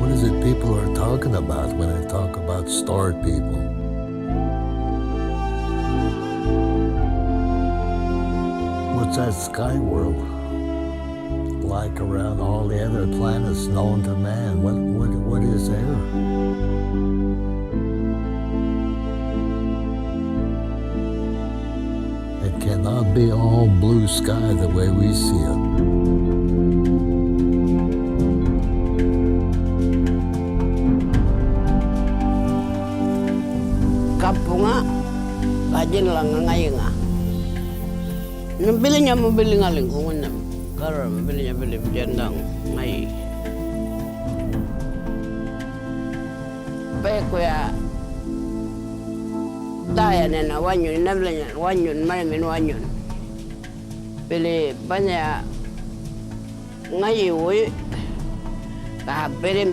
What is it people are talking about when they talk about star people? What's that sky world like around all the other planets known to man? What is there? It cannot be all blue sky the way we see it. Kapunga, kajin lang ngayon nga. Nabili niya mabili nga lingkungan namin. Karena beli jendang mai. Baik ya. Daya nena wanyun, nabelnya wanyun, mana min wanyun. Beli banyak ngai woi. Kah beri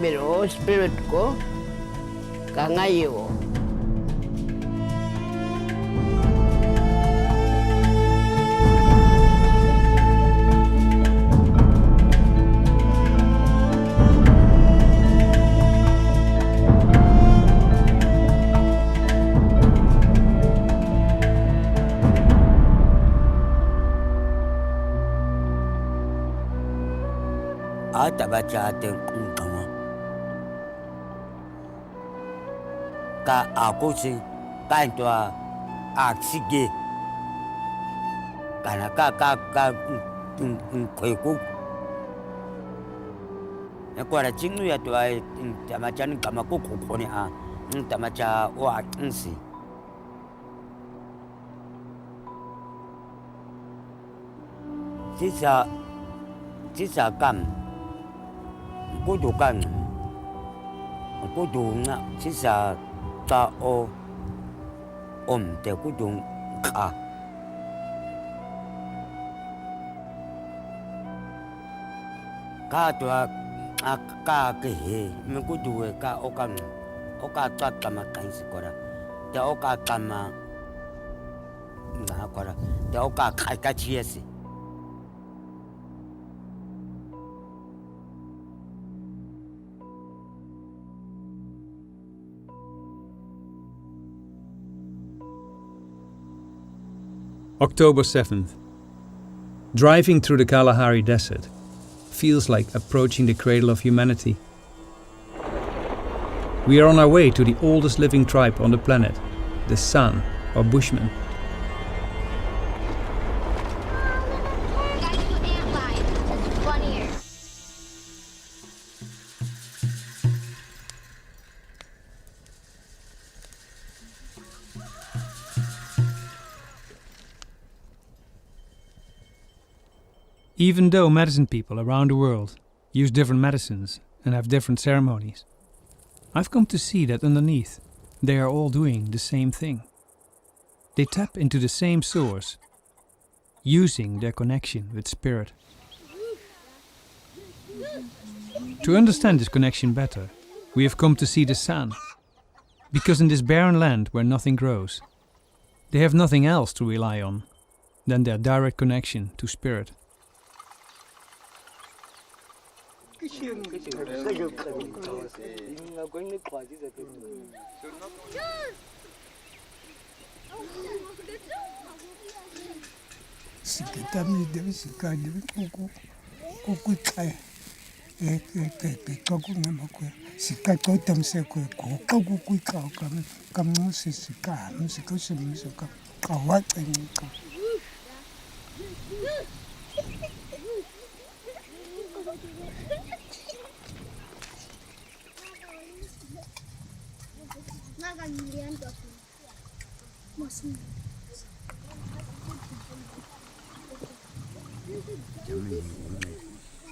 spirit ko, kah ngai wo. Ata baca ating kamu. Ka aku sih kain tua aksige kana ka kweku ekora chingu ya to ai tamachan kama ko khone a tamacha o atinsi Sisa kam kudukan kudunga sisa ta o te kudung ka to ka ke he me kudu ka o ka ta kama kansi kora te o ka kama na kora te o ka ka chiesi October 7th. Driving through the Kalahari Desert feels like approaching the cradle of humanity. We are on our way to the oldest living tribe on the planet, the San, or Bushmen. Even though medicine people around the world use different medicines and have different ceremonies, I've come to see that underneath they are all doing the same thing. They tap into the same source, using their connection with spirit. To understand this connection better, we have come to see the San, because in this barren land where nothing grows, they have nothing else to rely on than their direct connection to spirit.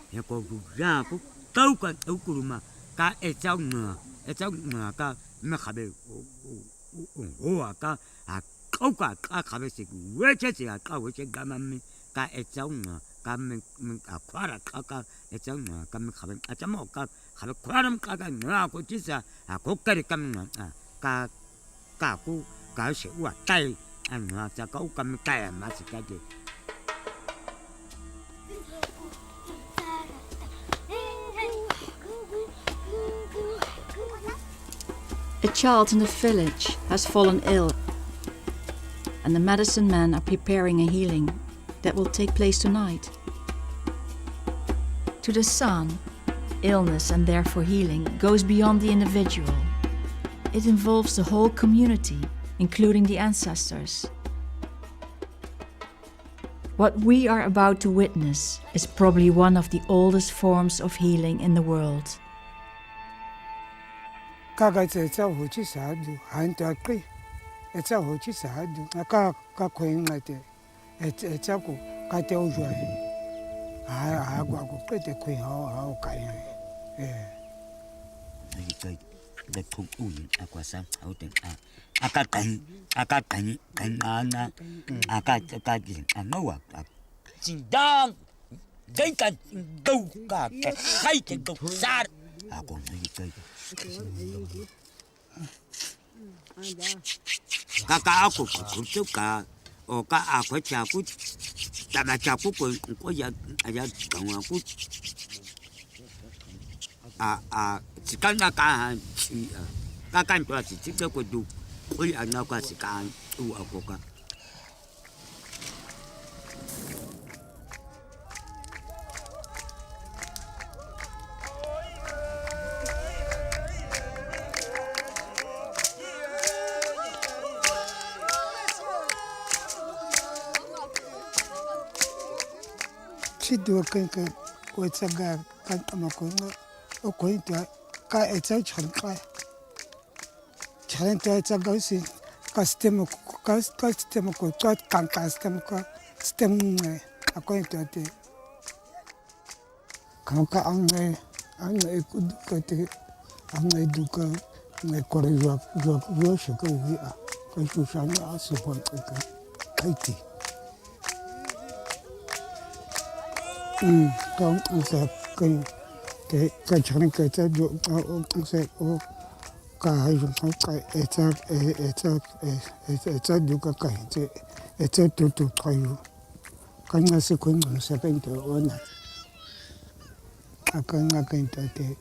ya ko ra ko tau ka tau kuruma ka e chau nga ka me khabe o ka a kau ka khabe se we che ka we che ga me ka e chau nga ka me a kwara ka e chau nga ka me khabe a chamo ka khabe kwaram ka nga ko chisa a ko kare kam nga ka ku ka she wa tai an nga cha ka ka me ka ma se ka de. A child in the village has fallen ill, and the medicine men are preparing a healing that will take place tonight. To the San, illness and therefore healing goes beyond the individual. It involves the whole community, including the ancestors. What we are about to witness is probably one of the oldest forms of healing in the world. Kaga tsa ho chi sa du han ta kri e tsa ho chi sa du ka khwen ngate e tsa ku ka te o jwa a gwa ku pe te khwen ha o ka ya Ai kai da ku akwa sa au te aka kan ana aka ji anawa jindang dai kan do ka kai te do sar ako ai kai Kaka aku kutuka o ka aku chaku tama chaku ko ya kan aku sikana ka kan to si ko du ko ya na ka sikan u aku ka. do can what's a guy can amakunga or going to it's a chunk. Challenge it's a gossip. Custom stem according to the Kanka Ange could get Ange Duka, Korea, Russia, because you shall not support Katie. Come and say, catch and catch a joke and say, oh. It's a duca kaite, it's a tutu kayu. Can I see Queen on 70 or not? I can't get that.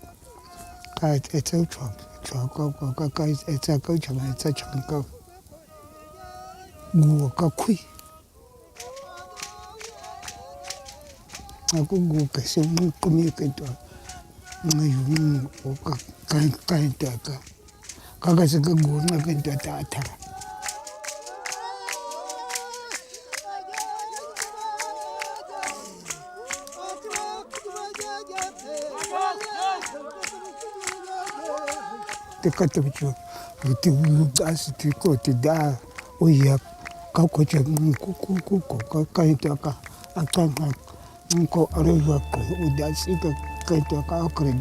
It's a chop, it's a coach and it's a chunk of Gukakui. I could go kissing communicator. You can't take. Kagasiga guna ganda tata. The catavicho, the gas to go to da, or yak, Kakocha, Kuku, Kaitaka, I can't have Uncle Areva, with that secret Kaitaka, Okra.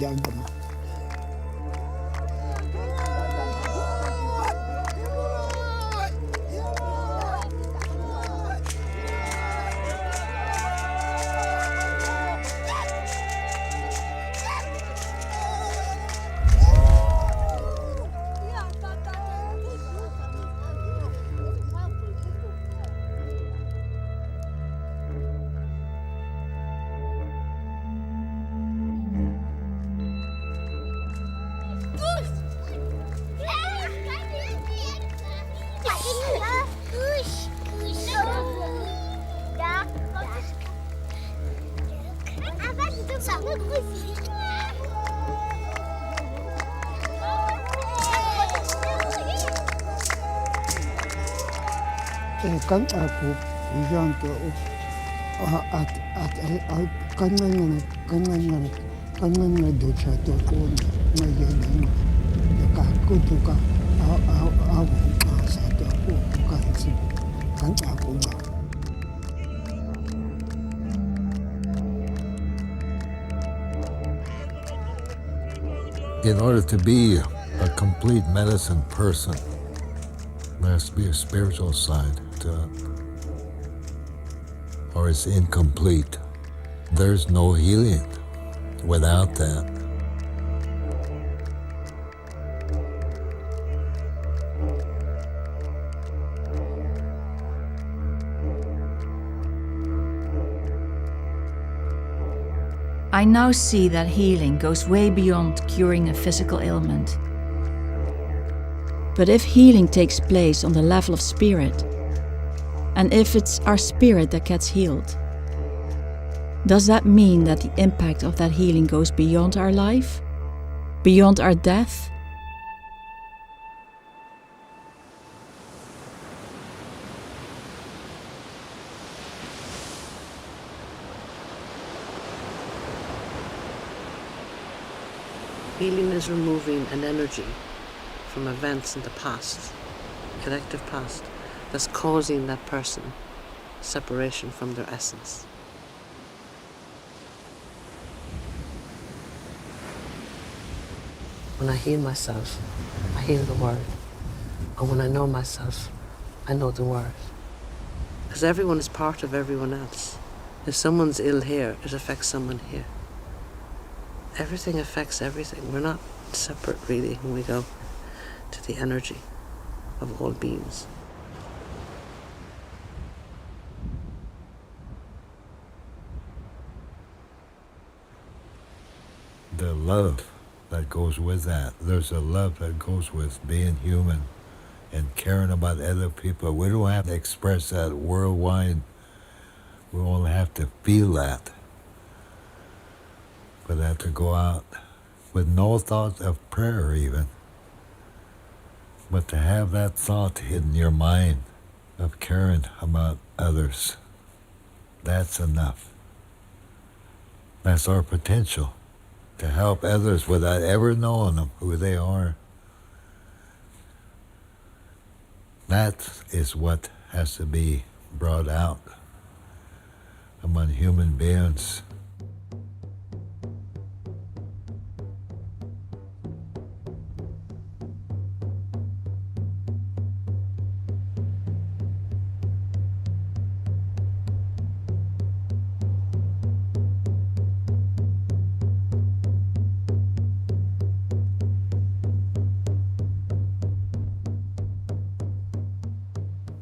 Kan aku yang tu kangen dosa tu pun menjadi aku tu aku satu aku kan aku. In order to be a complete medicine person, there has to be a spiritual side to it, or it's incomplete. There's no healing without that. I now see that healing goes way beyond curing a physical ailment. But if healing takes place on the level of spirit, and if it's our spirit that gets healed, does that mean that the impact of that healing goes beyond our life? Beyond our death? Healing is removing an energy from events in the past, collective past, that's causing that person separation from their essence. When I heal myself, I heal the world. And when I know myself, I know the world. Because everyone is part of everyone else. If someone's ill here, it affects someone here. Everything affects everything. We're not separate, really, when we go to the energy of all beings. The love that goes with that. There's a love that goes with being human and caring about other people. We don't have to express that worldwide. We only have to feel that. For that to go out with no thought of prayer even. But to have that thought in your mind of caring about others, that's enough. That's our potential, to help others without ever knowing them, who they are. That is what has to be brought out among human beings.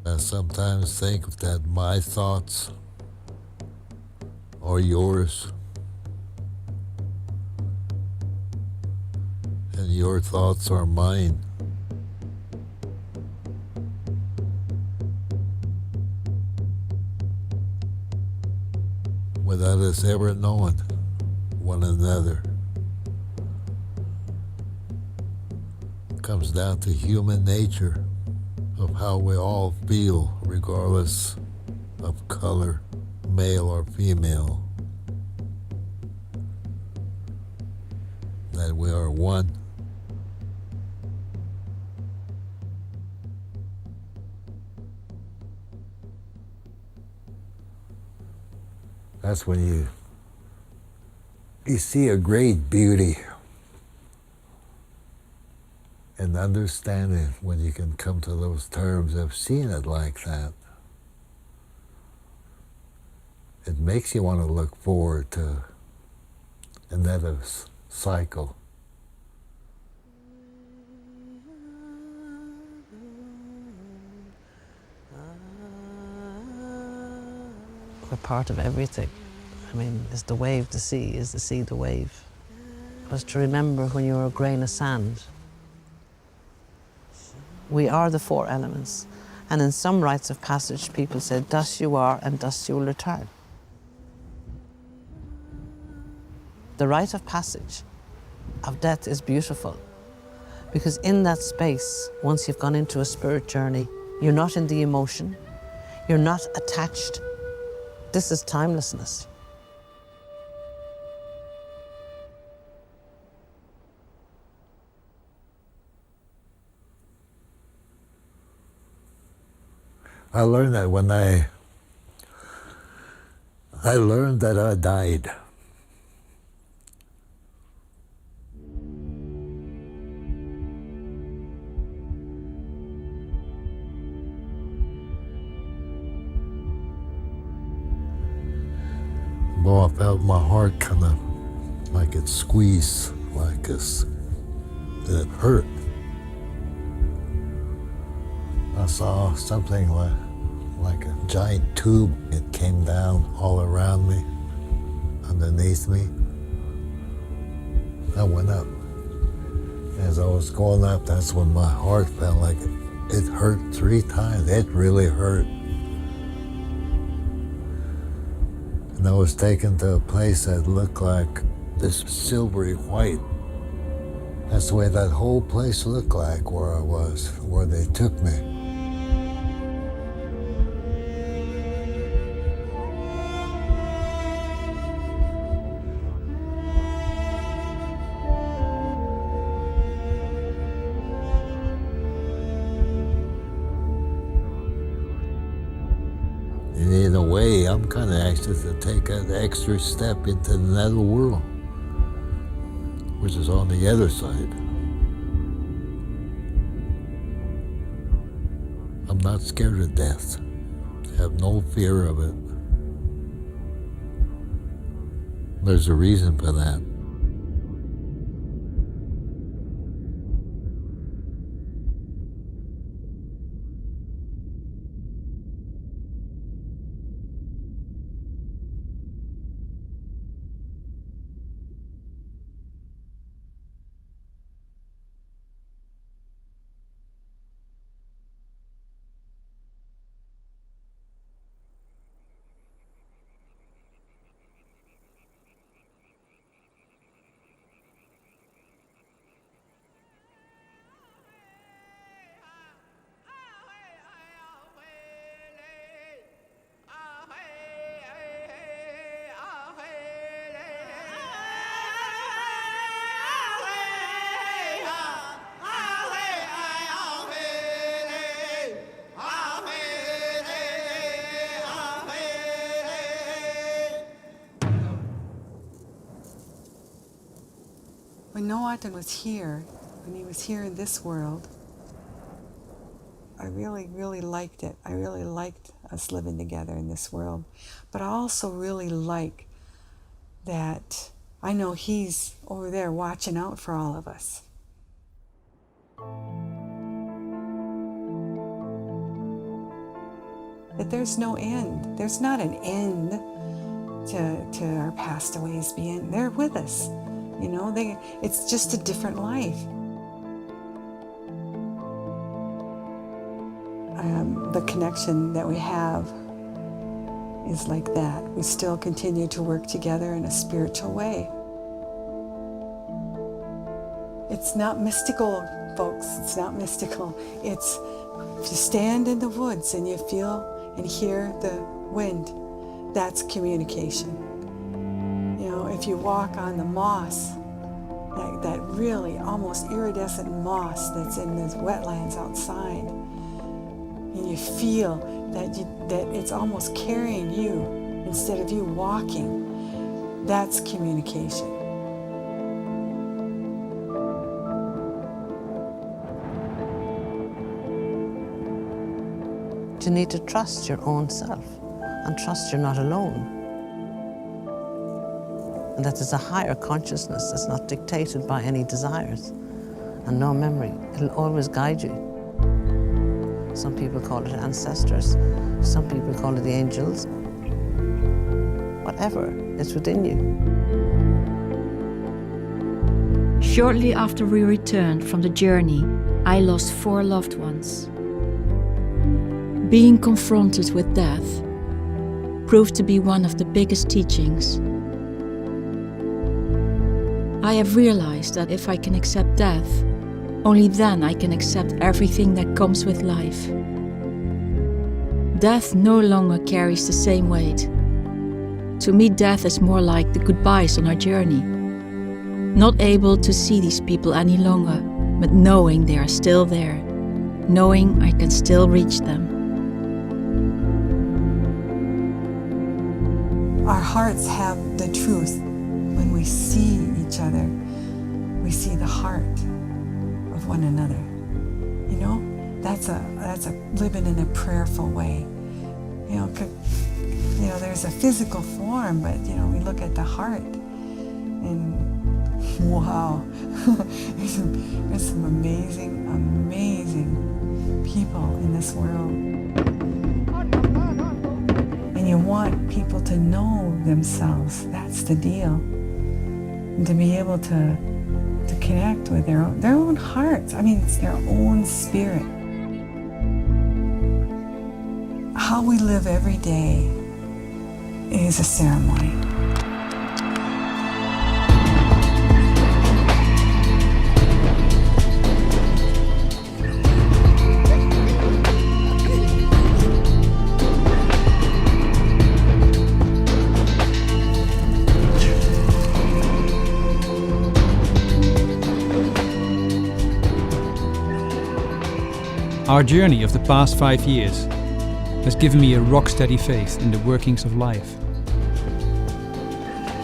I sometimes think that my thoughts are yours, and your thoughts are mine. Without us ever knowing one another. It comes down to human nature, of how we all feel, regardless of color, male or female. That we are one. That's when you see a great beauty and understanding, when you can come to those terms of seeing it like that. It makes you want to look forward to another cycle. We're part of everything. I mean, is the wave the sea? Is the sea the wave? Was to remember when you're a grain of sand. We are the four elements. And in some rites of passage, people said, dust you are and dust you will return. The rite of passage of death is beautiful, because in that space, once you've gone into a spirit journey, you're not in the emotion, you're not attached. This is timelessness. I learned that when I learned that I died. Well, I felt my heart kind of like it squeezed like this, and it hurt. I saw something like a giant tube. It came down all around me, underneath me. I went up. As I was going up, that's when my heart felt like it hurt 3 times. It really hurt. And I was taken to a place that looked like this silvery white. That's the way that whole place looked like where I was, where they took me. And in a way, I'm kind of anxious to take an extra step into another world, which is on the other side. I'm not scared of death. I have no fear of it. There's a reason for that. when Noatan was here, when he was here in this world, I really, really liked it. I really liked us living together in this world. But I also really like that I know he's over there watching out for all of us. That there's no end. There's not an end to our pastaways being. They're with us. You know, it's just a different life. The connection that we have is like that. We still continue to work together in a spiritual way. It's not mystical, folks. It's not mystical. It's if you stand in the woods and you feel and hear the wind, that's communication. You know, if you walk on the moss, like that really almost iridescent moss that's in the wetlands outside, and you feel that it's almost carrying you instead of you walking, that's communication. You need to trust your own self and trust you're not alone. And that there's a higher consciousness that's not dictated by any desires and no memory. It'll always guide you. Some people call it ancestors, some people call it the angels. Whatever, it's within you. Shortly after we returned from the journey, I lost 4 loved ones. Being confronted with death proved to be one of the biggest teachings. I have realized that if I can accept death, only then I can accept everything that comes with life. Death no longer carries the same weight. To me, death is more like the goodbyes on our journey. Not able to see these people any longer, but knowing they are still there, knowing I can still reach them. Our hearts have the truth. When we see each other, we see the heart of one another. You know, that's a living in a prayerful way. You know, there's a physical form, but you know, we look at the heart, and wow, there's some amazing, amazing people in this world. And you want people to know themselves. That's the deal. And to be able to connect with their own hearts. I mean, it's their own spirit. How we live every day is a ceremony. Our journey of the past 5 years has given me a rock-steady faith in the workings of life.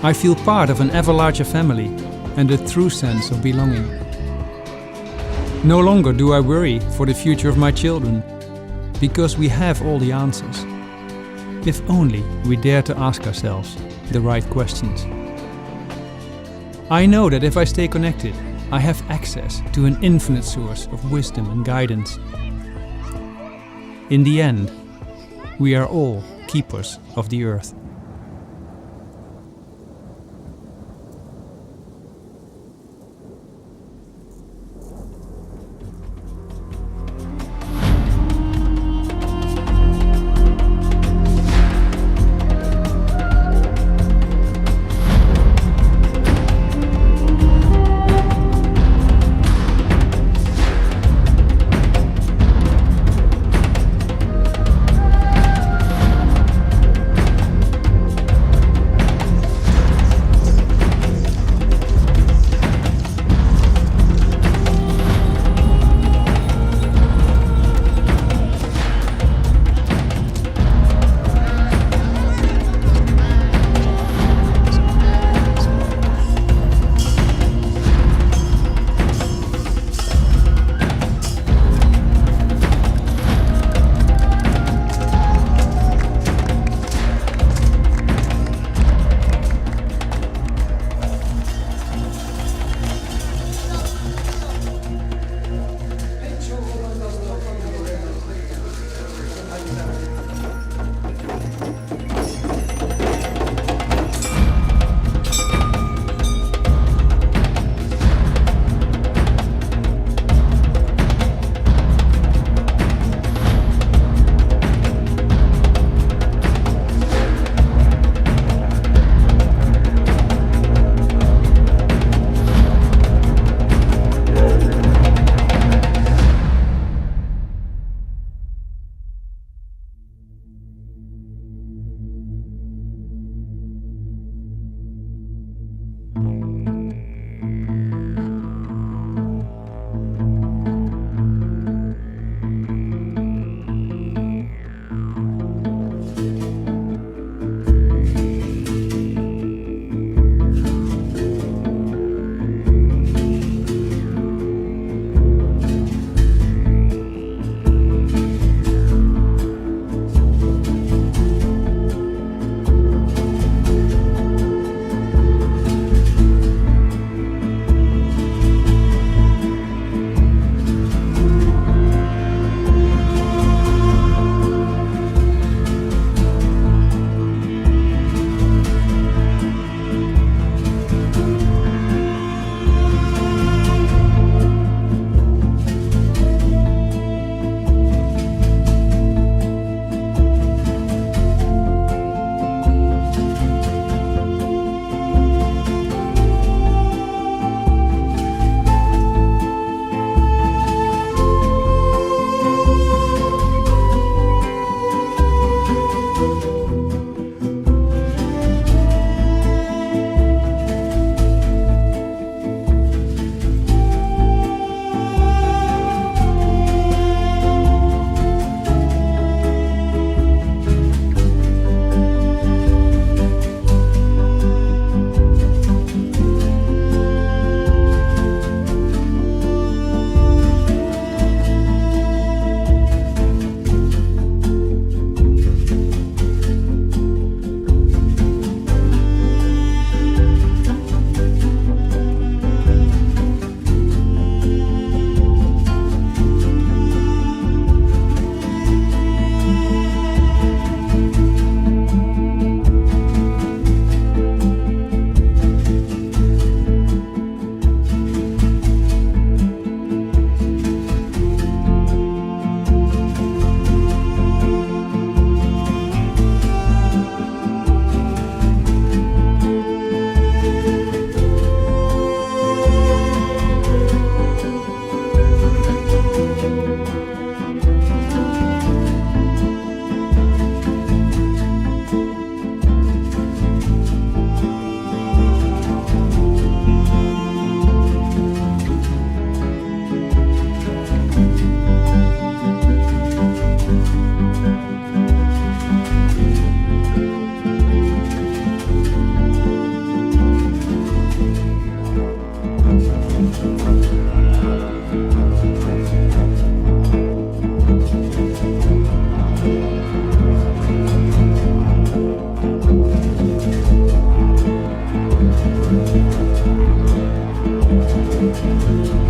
I feel part of an ever larger family and a true sense of belonging. No longer do I worry for the future of my children, because we have all the answers. If only we dare to ask ourselves the right questions. I know that if I stay connected, I have access to an infinite source of wisdom and guidance. In the end, we are all keepers of the earth. you.